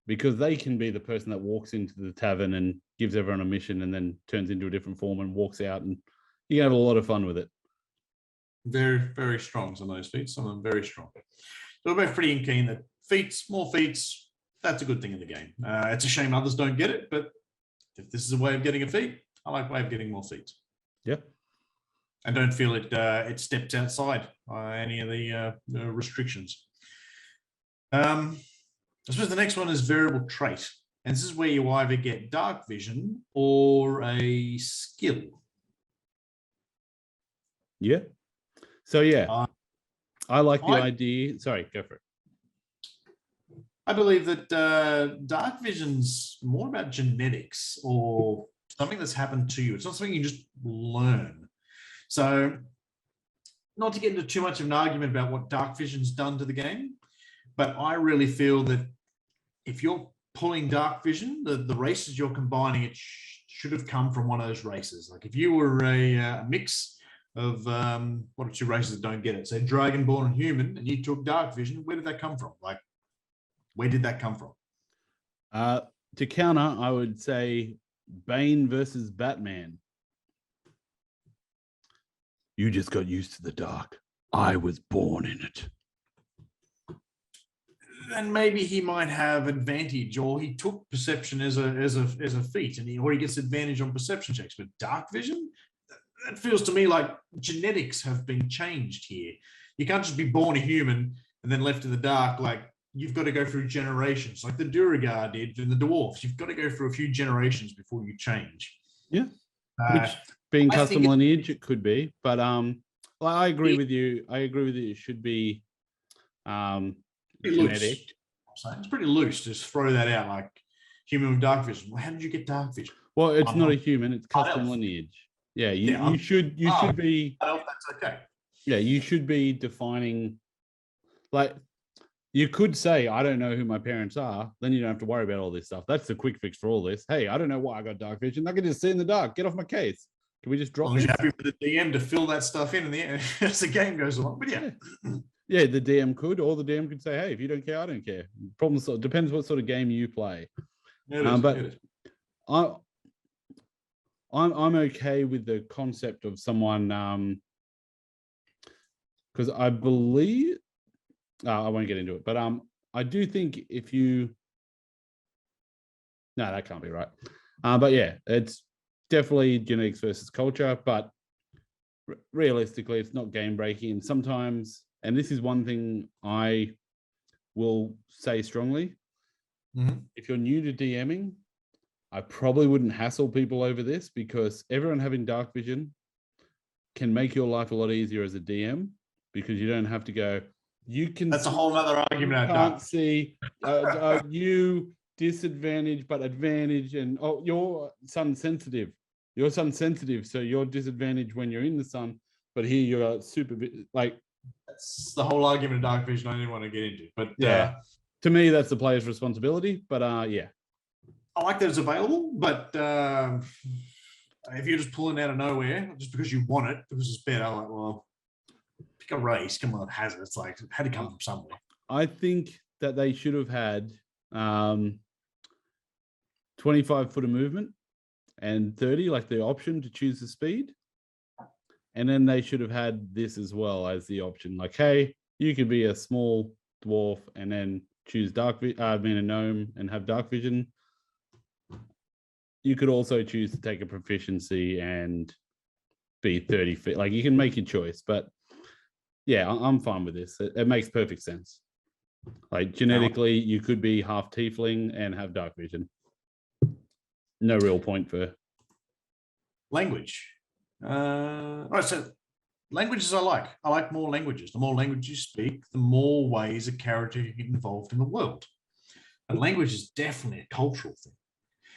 because they can be the person that walks into the tavern and gives everyone a mission and then turns into a different form and walks out, and you can have a lot of fun with it.
Very, very strong, some of those feats, some of them very strong. So we're both pretty keen that more feats, that's a good thing in the game. It's a shame others don't get it, but if this is a way of getting a feat, I like a way of getting more feats.
Yeah.
I don't feel it steps outside any of the restrictions. I suppose the next one is variable trait. And this is where you either get dark vision or a skill.
Yeah. So yeah, I like the idea. Sorry, go for it.
I believe that dark vision's more about genetics or something that's happened to you. It's not something you just learn. So, not to get into too much of an argument about what dark vision's done to the game, but I really feel that if you're pulling dark vision, the races you're combining, it should have come from one of those races. Like if you were a mix of what are 2 races that don't get it, say Dragonborn and human, and you took dark vision, where did that come from? Like, where did that come from?
To counter, I would say Bane versus Batman. You just got used to the dark. I was born in it.
And maybe he might have advantage, or he took perception as a feat, and he gets advantage on perception checks. But dark vision, that feels to me like genetics have been changed here. You can't just be born a human and then left in the dark. Like, you've got to go through generations, like the Duragar did and the dwarves. You've got to go through a few generations before you change.
Yeah. Which, being custom lineage, it could be, but well, I agree with you. I agree with you. It should be genetic.
It's pretty loose. Just throw that out, like human with dark vision. Well, how did you get dark vision?
Well, it's not a human. It's custom lineage. Yeah, you should be.
I don't know if that's okay.
Yeah, you should be defining. Like, you could say, I don't know who my parents are. Then you don't have to worry about all this stuff. That's the quick fix for all this. Hey, I don't know why I got dark vision. I can just sit in the dark. Get off my case. Can we just drop it?
You're happy with the DM to fill that stuff in the end as the game goes along. But
yeah, the DM could, or the DM could say, hey, if you don't care, I don't care. Problem solved. Depends what sort of game you play. But I'm okay with the concept of someone, because I believe, I won't get into it, but I do think if you, no, that can't be right. But yeah, it's definitely genetics versus culture, but realistically, it's not game breaking. And sometimes, and this is one thing I will say strongly,
Mhm.
if you're new to DMing, I probably wouldn't hassle people over this, because everyone having dark vision can make your life a lot easier as a DM, because you don't have to go, you can
That's a whole other argument.
can't see, you disadvantage but advantage, and you're sun sensitive. You're sun sensitive, so you're disadvantaged when you're in the sun, but here you're super, like,
that's the whole argument of dark vision I didn't want to get into. But
yeah, to me that's the player's responsibility. But yeah,
I like that it's available, but if you're just pulling out of nowhere just because you want it, because it's better, like, well, pick a race. Come on, it has it. It's like, it had to come from somewhere.
I think that they should have had 25 foot of movement and 30, like the option to choose the speed. And then they should have had this as well as the option. Like, hey, you could be a small dwarf and then choose a gnome and have dark vision. You could also choose to take a proficiency and be 30 feet. Like, you can make your choice. But yeah, I'm fine with this. It makes perfect sense. Like, genetically, you could be half tiefling and have dark vision. No real point for
language. Right, so languages I like. I like more languages. The more languages you speak, the more ways a character can get involved in the world. And language is definitely a cultural thing.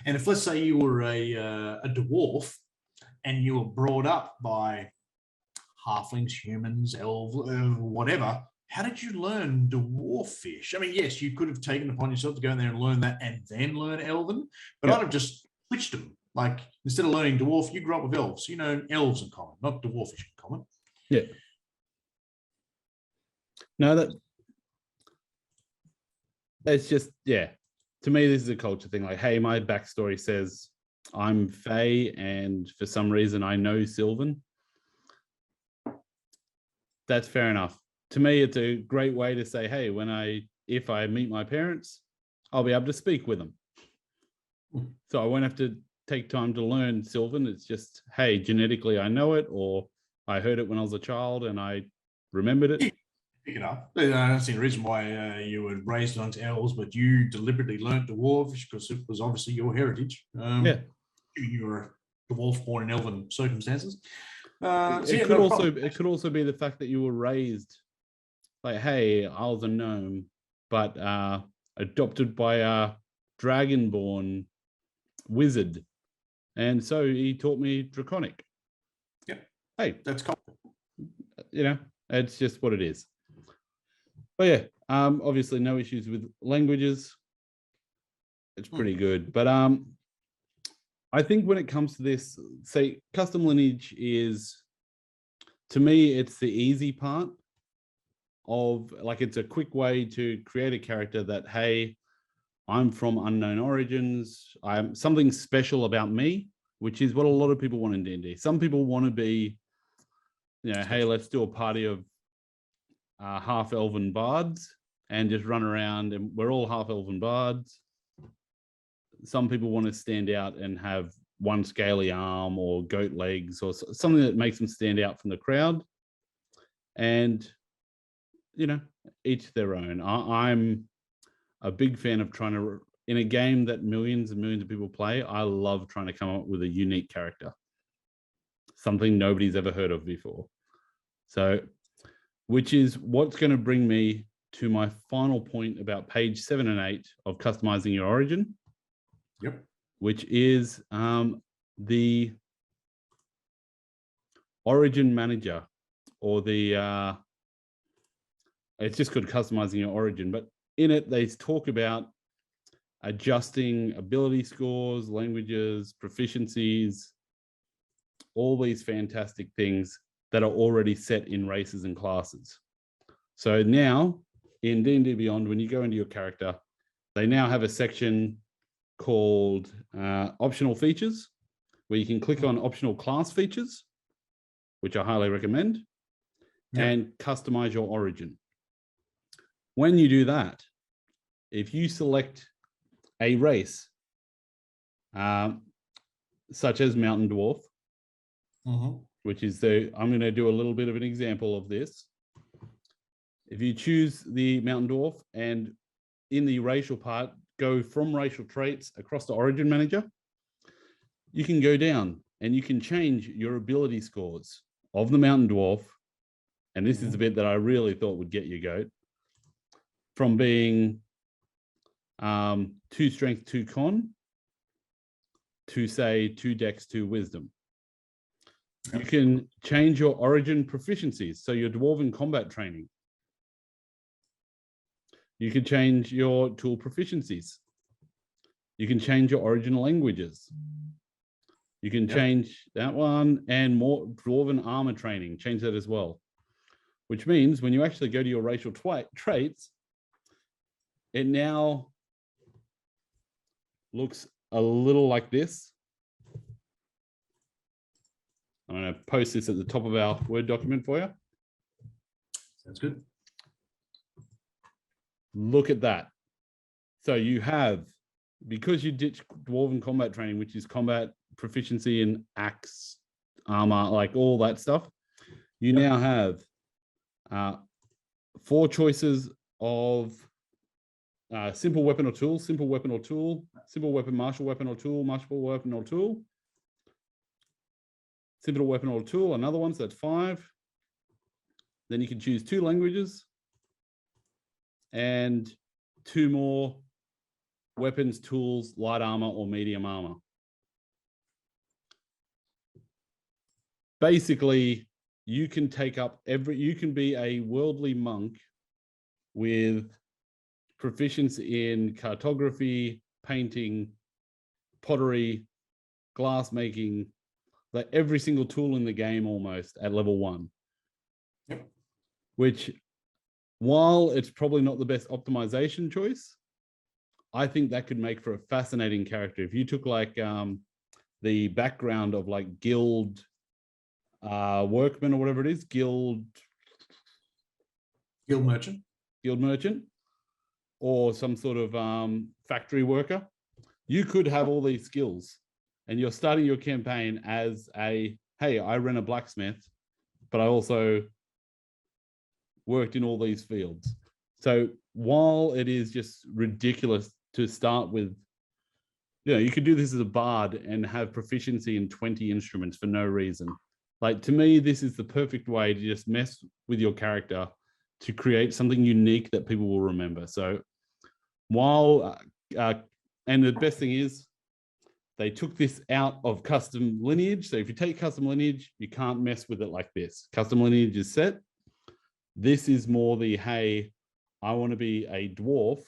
And if, let's say, you were a dwarf and you were brought up by halflings, humans, elves, whatever, how did you learn dwarfish? I mean, yes, you could have taken it upon yourself to go in there and learn that and then learn Elven, but I'd have just switched them. Like, instead of learning dwarf, you grew up with elves. You know elves in common, not dwarfish in common.
Yeah. No, that's just, yeah. To me, this is a culture thing. Like, hey, my backstory says I'm Fey, and for some reason I know Sylvan. That's fair enough. To me, it's a great way to say, hey, if I meet my parents, I'll be able to speak with them. So I won't have to take time to learn Sylvan. It's just, hey, genetically I know it, or I heard it when I was a child and I remembered it.
Pick it up. I don't see the reason why you were raised amongst elves, but you deliberately learnt dwarvish because it was obviously your heritage.
Yeah,
you were a dwarf born in elven circumstances.
It could also be the fact that you were raised like, hey, I was a gnome, but adopted by a dragonborn wizard, and so he taught me Draconic.
Yeah,
hey,
that's cool.
You know, it's just what it is. But yeah, obviously no issues with languages. It's pretty good. But I think when it comes to this, say, Custom Lineage is, to me, it's the easy part of, like, it's a quick way to create a character that, hey, I'm from unknown origins. I'm something special about me, which is what a lot of people want in D&D. Some people want to be, you know, hey, let's do a party of half elven bards and just run around, and we're all half elven bards. Some people want to stand out and have one scaly arm or goat legs or something that makes them stand out from the crowd. And, you know, each their own. I'm a big fan of trying to, in a game that millions and millions of people play, I love trying to come up with a unique character, something nobody's ever heard of before. So, which is what's going to bring me to my final point about page 7 and 8 of customizing your origin.
Yep.
Which is the origin manager, or the it's just called customizing your origin, but in it they talk about adjusting ability scores, languages, proficiencies, all these fantastic things that are already set in races and classes. So now in D&D Beyond, when you go into your character, they now have a section called optional features, where you can click on optional class features, which I highly recommend, and customize your origin. When you do that, if you select a race, such as Mountain Dwarf, which is I'm going to do a little bit of an example of this. If you choose the Mountain Dwarf and in the racial part, go from racial traits across to Origin Manager, you can go down and you can change your ability scores of the Mountain Dwarf. And this is the bit that I really thought would get you, Goat, from being 2 strength, 2 con to say 2 dex, 2 wisdom. You can change your origin proficiencies, so your dwarven combat training. You can change your tool proficiencies. You can change your origin languages. You can change that one, and more dwarven armor training, change that as well. Which means when you actually go to your racial traits, it now looks a little like this. I'm going to post this at the top of our Word document for you.
Sounds good.
Look at that. So you have, because you ditch dwarven combat training, which is combat proficiency in axe, armor, like all that stuff, you now have 4 choices of simple weapon or tool, simple weapon or tool, simple weapon, martial weapon or tool, martial weapon or tool, simple weapon or tool, another one, so that's 5. Then you can choose 2 languages and 2 more weapons, tools, light armor or medium armor. Basically, you can take up you can be a worldly monk with proficiency in cartography, painting, pottery, glass making, like every single tool in the game almost at level 1.
Yep.
Which, while it's probably not the best optimization choice, I think that could make for a fascinating character. If you took like the background of like guild workman or whatever it is, guild merchant, or some sort of factory worker, you could have all these skills, and you're starting your campaign as a, hey, I ran a blacksmith, but I also worked in all these fields. So while it is just ridiculous to start with, you know, you could do this as a bard and have proficiency in 20 instruments for no reason. Like, to me, this is the perfect way to just mess with your character to create something unique that people will remember. So while, and the best thing is, they took this out of Custom Lineage. So if you take Custom Lineage, you can't mess with it like this. Custom Lineage is set. This is more the, hey, I want to be a dwarf,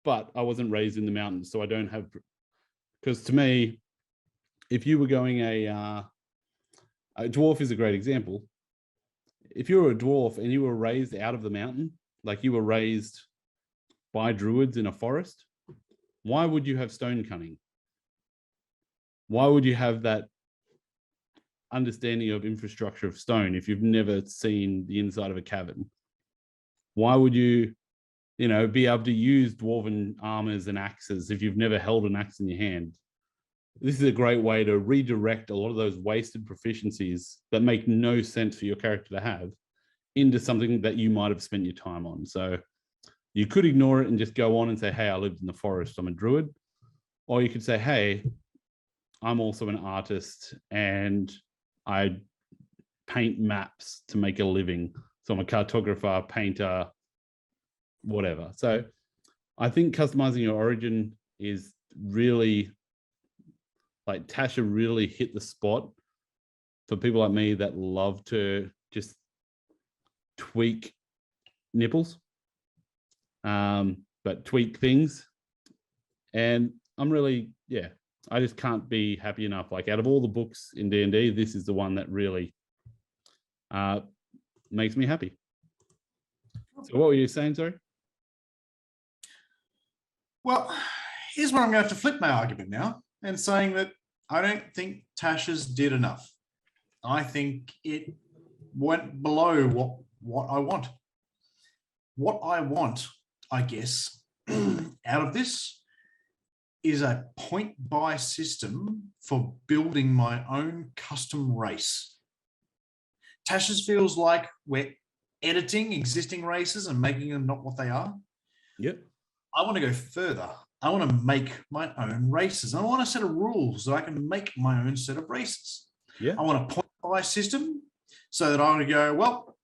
but I wasn't raised in the mountains, so I don't have, because to me, if you were going a dwarf is a great example. If you were a dwarf and you were raised out of the mountain, like you were raised by druids in a forest, why would you have stone cunning? Why would you have that understanding of infrastructure of stone if you've never seen the inside of a cavern? Why would you, you know, be able to use dwarven armors and axes if you've never held an axe in your hand? This is a great way to redirect a lot of those wasted proficiencies that make no sense for your character to have into something that you might have spent your time on. So you could ignore it and just go on and say, hey, I lived in the forest, I'm a druid. Or you could say, hey, I'm also an artist and I paint maps to make a living. So I'm a cartographer, painter, whatever. So I think customizing your origin is really, like, Tasha really hit the spot for people like me that love to just tweak nipples, but tweak things. And I'm really, yeah, I just can't be happy enough. Like, out of all the books in D&D, this is the one that really makes me happy. So what were you saying, sorry?
Well, here's where I'm going to have to flip my argument now and saying that I don't think Tasha's did enough. I think it went below what I want. What I want, I guess, out of this is a point-buy system for building my own custom race. Tasha's feels like we're editing existing races and making them not what they are.
Yep.
I want to go further. I want to make my own races. I want a set of rules so I can make my own set of races.
Yeah.
I want a point buy system so that I'm going to go, well,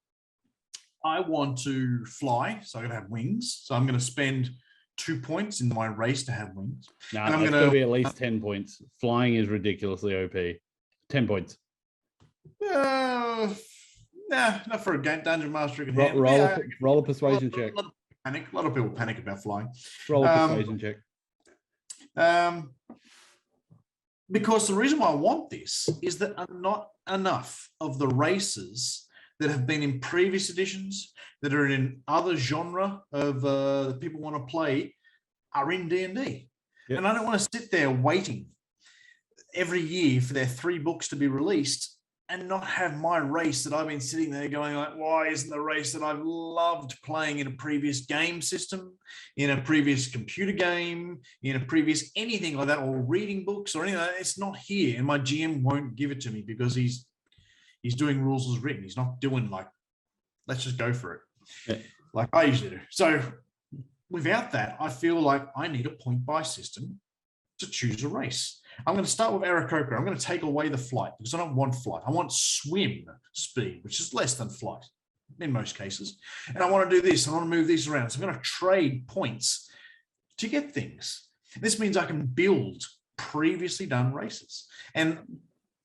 I want to fly, so I'm going to have wings. So I'm going to spend 2 points in my race to have wings.
Now,
and I'm
it's
going
to be at least 10 points. Flying is ridiculously OP. 10 points.
Nah, not for a dungeon master.
Roll a persuasion check.
A lot of people panic about flying.
Roll a persuasion check.
Because the reason why I want this is that not enough of the races that have been in previous editions, that are in other genre of that people want to play, are in D&D. Yep. And I don't want to sit there waiting every year for their 3 books to be released and not have my race that I've been sitting there going like, why isn't the race that I've loved playing in a previous game system, in a previous computer game, in a previous anything like that, or reading books or anything like that, it's not here. And my GM won't give it to me because he's doing rules as written. He's not doing like, let's just go for it. Yeah. Like I usually do. So without that, I feel like I need a point buy system to choose a race. I'm going to start with Aarakocra. I'm going to take away the flight because I don't want flight. I want swim speed, which is less than flight in most cases. And I want to do this. I want to move these around. So I'm going to trade points to get things. This means I can build previously done races. And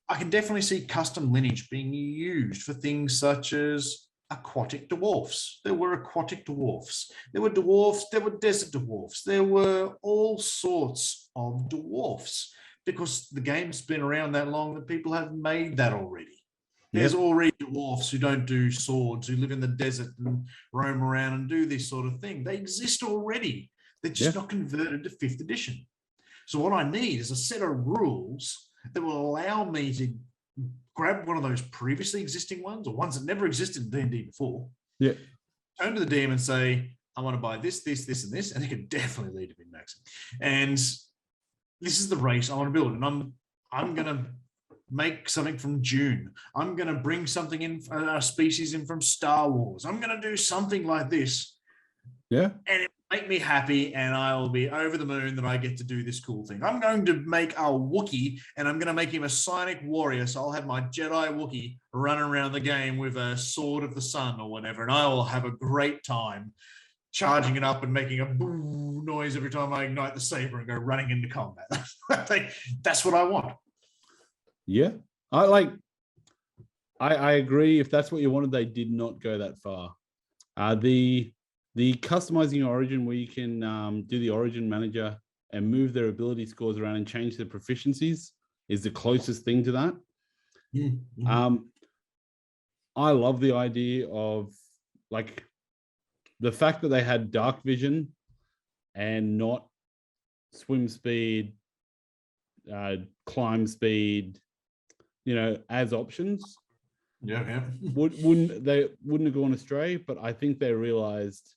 I can definitely see custom lineage being used for things such as aquatic dwarfs. There were aquatic dwarfs. There were dwarfs. There were desert dwarfs. There were all sorts of dwarfs because the game's been around that long that people have made that already. There's already dwarfs who don't do swords, who live in the desert and roam around and do this sort of thing. They exist already. They're just not converted to 5th edition. So what I need is a set of rules that will allow me to grab one of those previously existing ones or ones that never existed in D&D before. Yeah. Turn to the DM and say, I want to buy this, this, this, and this, and it can definitely lead to min-maxing. And this is the race I want to build, and I'm going to make something from Dune. I'm going to bring something in, a species in from Star Wars. I'm going to do something like this. Yeah. And it will make me happy, and I will be over the moon that I get to do this cool thing. I'm going to make a Wookiee, and I'm going to make him a Psionic warrior, so I'll have my Jedi Wookiee running around the game with a sword of the sun or whatever, and I will have a great time charging it up and making a boo noise every time I ignite the saber and go running into combat. That's what I want. Yeah. I agree. If that's what you wanted, they did not go that far. The customizing your origin, where you can do the origin manager and move their ability scores around and change their proficiencies, is the closest thing to that. Mm-hmm. I love the idea of like the fact that they had dark vision and not swim speed, climb speed, as options. Yeah. Wouldn't have gone astray, but I think they realized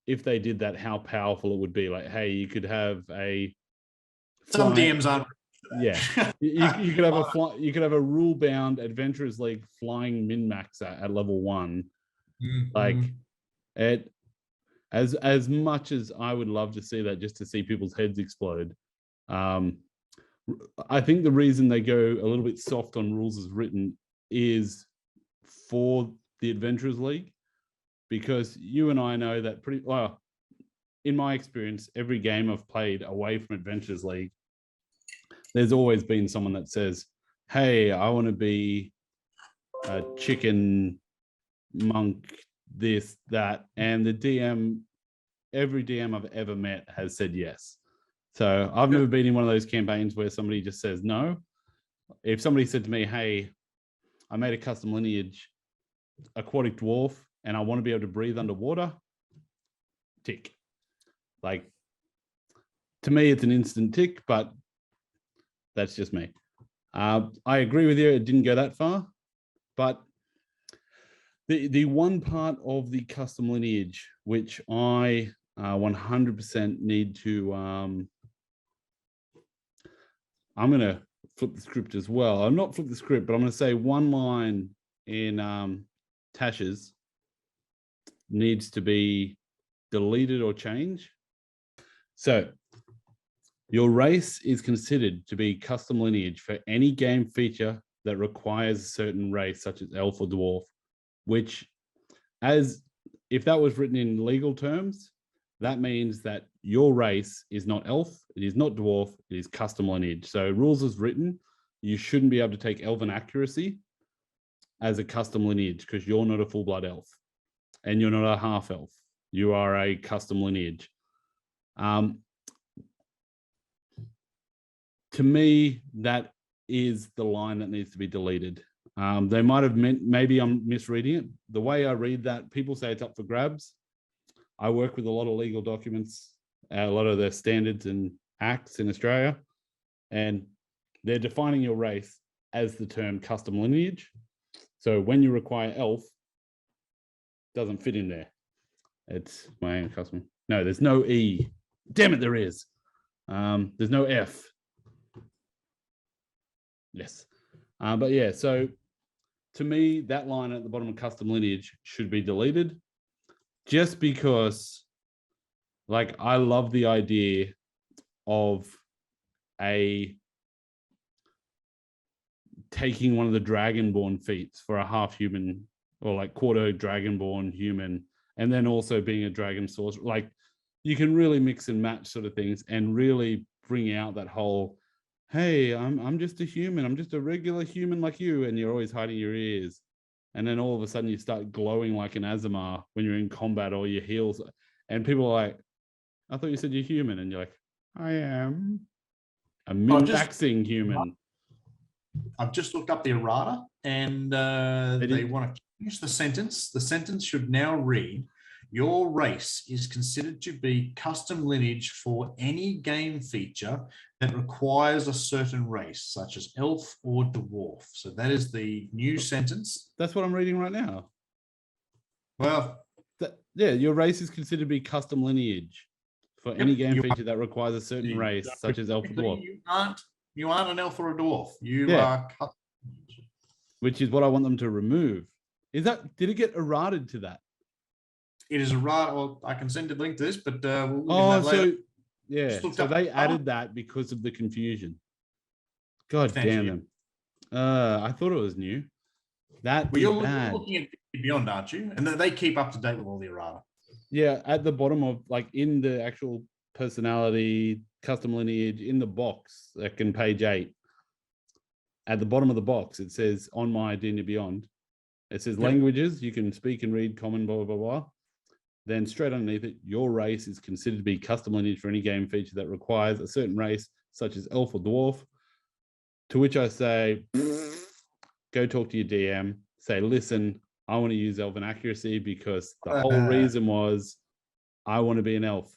if they did that, how powerful it would be. Like, hey, you could have some DMs aren't. Yeah, you could have you could have a rule-bound Adventurers League flying min-max at level 1. Mm-hmm. Like, as much as I would love to see that, just to see people's heads explode. I think the reason they go a little bit soft on rules as written is for the Adventurers League, because you and I know that pretty well. In my experience, every game I've played away from Adventurers League, there's always been someone that says, hey, I want to be a chicken monk, this, that. And the DM, every DM I've ever met has said yes. So I've never been in one of those campaigns where somebody just says no. If somebody said to me, hey, I made a custom lineage aquatic dwarf and I want to be able to breathe underwater, tick. Like, to me, it's an instant tick, but that's just me. I agree with you. It didn't go that far, but the one part of the custom lineage, which I 100% need to, I'm going to flip the script as well. I'm not flip the script, but I'm going to say one line in
Tasha's needs to be deleted or changed. So your race is considered to be custom lineage for any game feature that requires a certain race, such as elf or dwarf, which, as if that was written in legal terms, that means that your race is not elf, it is not dwarf, it is custom lineage. So rules as written, you shouldn't be able to take elven accuracy as a custom lineage because you're not a full-blood elf and you're not a half elf. You are a custom lineage. To me, that is the line that needs to be deleted. They might have meant, maybe I'm misreading it. The way I read that, people say it's up for grabs. I work with a lot of legal documents, a lot of the standards and acts in Australia, and they're defining your race as the term custom lineage. So when you require elf, it doesn't fit in there. It's my own custom. No, there's no E. Damn it, there is. There's no F. Yes. But yeah, so to me, that line at the bottom of custom lineage should be deleted just because, like, I love the idea of taking one of the dragonborn feats for a half human or like quarter dragonborn human, and then also being a dragon sorcerer. Like, you can really mix and match sort of things and really bring out that whole, hey, I'm just a human. I'm just a regular human like you. And you're always hiding your ears. And then all of a sudden you start glowing like an Azamar when you're in combat or your heals. And people are like, I thought you said you're human. And you're like, I am a min-maxing human.
I've just looked up the errata and they want to change the sentence. The sentence should now read, your race is considered to be custom lineage for any game feature that requires a certain race, such as elf or dwarf. So that is the new sentence.
That's what I'm reading right now.
Well,
yeah, your race is considered to be custom lineage for any game feature that requires a certain race, such as elf or dwarf.
You aren't an elf or a dwarf. You are custom lineage.
Which is what I want them to remove. Did it get errated to that?
It is errata. Well, I can send a link to this, but we'll
so they added that because of the confusion. God damn them. I thought it was new. You're
looking at Beyond, aren't you? And they keep up to date with all the errata.
Yeah, at the bottom of, like, in the actual personality custom lineage in the box, like in page 8, at the bottom of the box, it says on my D&D Beyond, it says languages, you can speak and read common, blah, blah, blah. Then straight underneath it, your race is considered to be custom lineage for any game feature that requires a certain race, such as elf or dwarf. To which I say, go talk to your DM, say, listen, I want to use elven accuracy because the whole reason was I want to be an elf.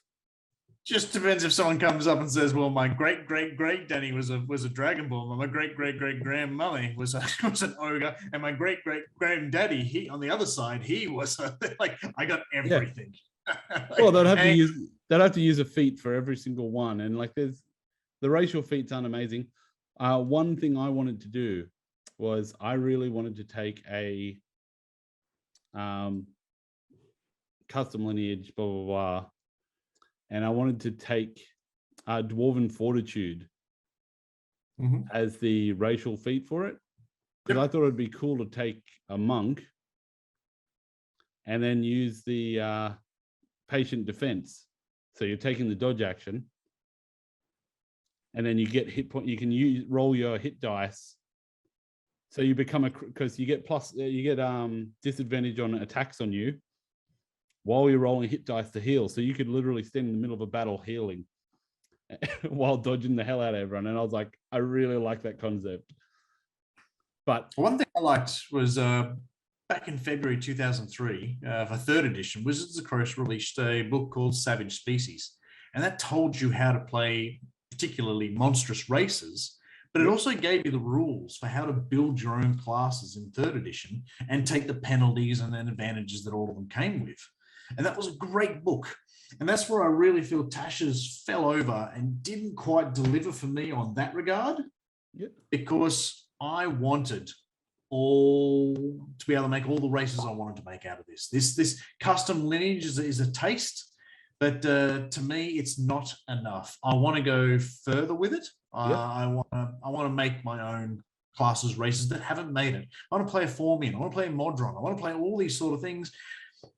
Just depends if someone comes up and says, well, my great-great-great-daddy was a dragonborn, my great-great-great-grandmummy was an ogre, and my great-great-granddaddy, he on the other side, he was like, I got everything.
Yeah. Well, they'd have to use a feat for every single one. And like the racial feats aren't amazing. One thing I wanted to do was I really wanted to take a custom lineage, blah, blah, blah. And I wanted to take Dwarven Fortitude as the racial feat for it. Because I thought it'd be cool to take a monk and then use the patient defense. So you're taking the dodge action and then you get hit point. You can roll your hit dice. So you become because you get disadvantage on attacks on you while you're rolling hit dice to heal. So you could literally stand in the middle of a battle healing while dodging the hell out of everyone. And I was like, I really like that concept. But
one thing I liked was back in February 2003, for third edition, Wizards of the Coast released a book called Savage Species. And that told you how to play particularly monstrous races, but it also gave you the rules for how to build your own classes in third edition and take the penalties and then advantages that all of them came with. And that was a great book. And that's where I really feel Tasha's fell over and didn't quite deliver for me on that regard, because I wanted all to be able to make all the races I wanted to make out of this. This custom lineage is a taste, but to me, it's not enough. I want to go further with it. I want to make my own classes races that haven't made it. I want to play a Formian. I want to play a Modron. I want to play all these sort of things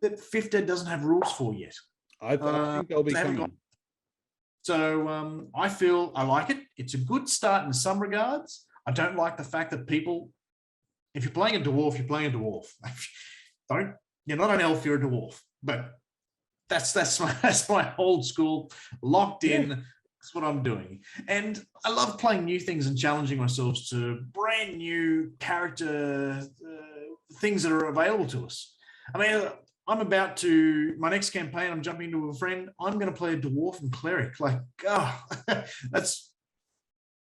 that 5th Ed doesn't have rules for yet.
I think they'll be coming.
So I feel I like it. It's a good start in some regards. I don't like the fact that people, if you're playing a dwarf, you're playing a dwarf. You're not an elf, you're a dwarf. But that's my old school, locked in. That's what I'm doing. And I love playing new things and challenging myself to brand new character things that are available to us. I mean, I'm about to, my next campaign, I'm jumping into a friend. I'm going to play a dwarf and cleric. Like, that's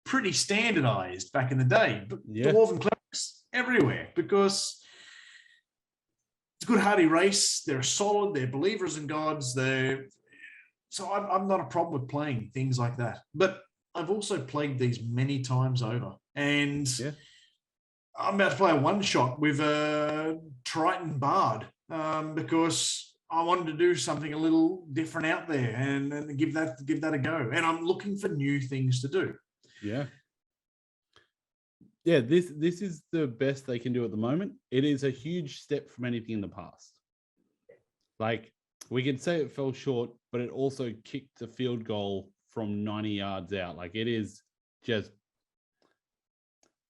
pretty standardized back in the day. But dwarf and clerics everywhere, because it's a good hardy race. They're solid. They're believers in gods. So I'm not a problem with playing things like that. But I've also played these many times over. And I'm about to play a one-shot with a Triton Bard because I wanted to do something a little different out there and give that a go. And I'm looking for new things to do.
Yeah. Yeah, this is the best they can do at the moment. It is a huge step from anything in the past. Like, we could say it fell short, but it also kicked a field goal from 90 yards out. Like, it is just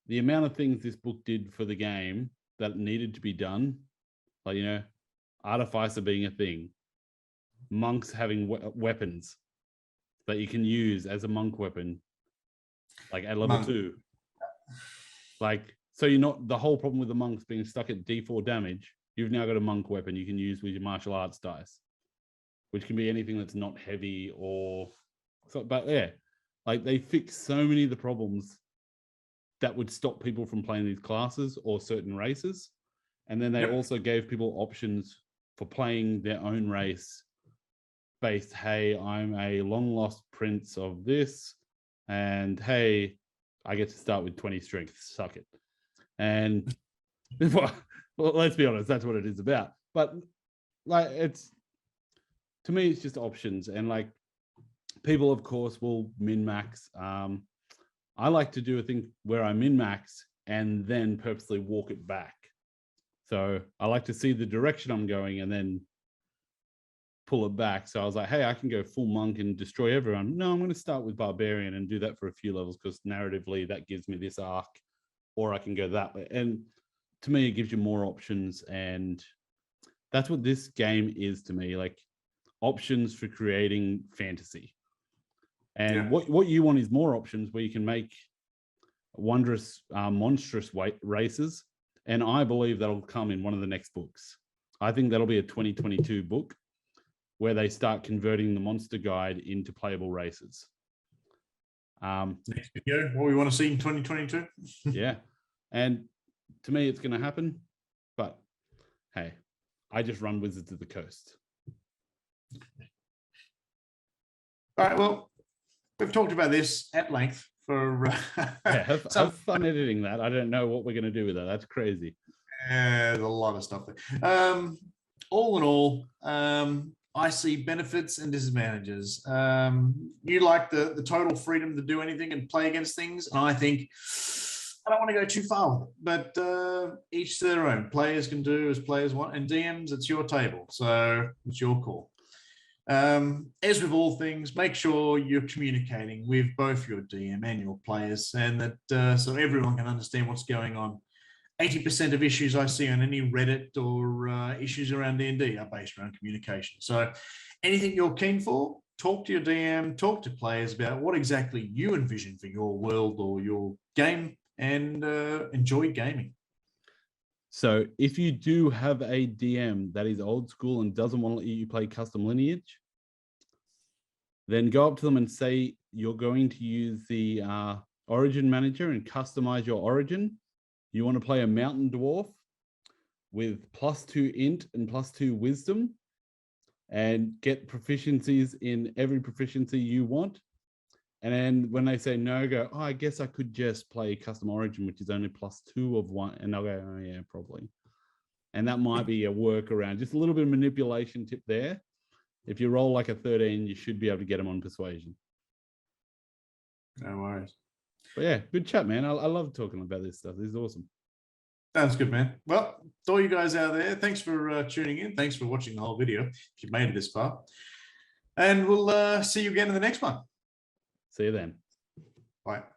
the amount of things this book did for the game that needed to be done. Like, you know, Artificer being a thing, monks having weapons that you can use as a monk weapon, like at level 2. Like, so you're not, the whole problem with the monks being stuck at D4 damage, you've now got a monk weapon you can use with your martial arts dice, which can be anything that's not heavy or so. But yeah, like, they fixed so many of the problems that would stop people from playing these classes or certain races. And then they also gave people options for playing their own race based, hey, I'm a long lost prince of this, and hey, I get to start with 20 strength, suck it. And well, let's be honest, that's what it is about. But like, to me, it's just options. And like, people, of course, will min-max. I like to do a thing where I min-max and then purposely walk it back. So I like to see the direction I'm going and then pull it back. So I was like, hey, I can go full monk and destroy everyone. No, I'm going to start with barbarian and do that for a few levels because narratively that gives me this arc, or I can go that way. And to me, it gives you more options. And that's what this game is to me, like options for creating fantasy. And what you want is more options where you can make wondrous, monstrous races. And I believe that'll come in one of the next books. I think that'll be a 2022 book where they start converting the monster guide into playable races.
Next video, what we want to see in 2022.
Yeah. And to me, it's going to happen. But hey, I just run Wizards of the Coast.
All right, well, we've talked about this at length for
have fun editing that. I don't know what we're going to do with that. That's crazy.
There's a lot of stuff there. All in all, I see benefits and disadvantages. You like the total freedom to do anything and play against things, and I think I don't want to go too far with it, but each to their own. Players can do as players want, and DMs, it's your table, so it's your call. As with all things, make sure you're communicating with both your DM and your players, and that so everyone can understand what's going on. 80% of issues I see on any Reddit or issues around D&D are based around communication. So anything you're keen for, talk to your DM, talk to players about what exactly you envision for your world or your game, and enjoy gaming.
So if you do have a DM that is old school and doesn't want to let you play Custom Lineage, then go up to them and say you're going to use the Origin Manager and customize your Origin. You want to play a Mountain Dwarf with +2 Int and +2 Wisdom and get proficiencies in every proficiency you want. And then when they say no, go, oh, I guess I could just play Custom Origin, which is only +2 of 1. And they'll go, oh, yeah, probably. And that might be a workaround. Just a little bit of manipulation tip there. If you roll like a 13, you should be able to get them on Persuasion.
No worries.
But yeah, good chat, man. I love talking about this stuff. This is awesome.
Sounds good, man. Well, to all you guys out there, thanks for tuning in. Thanks for watching the whole video, if you've made it this far. And we'll see you again in the next one.
See you then.
Bye.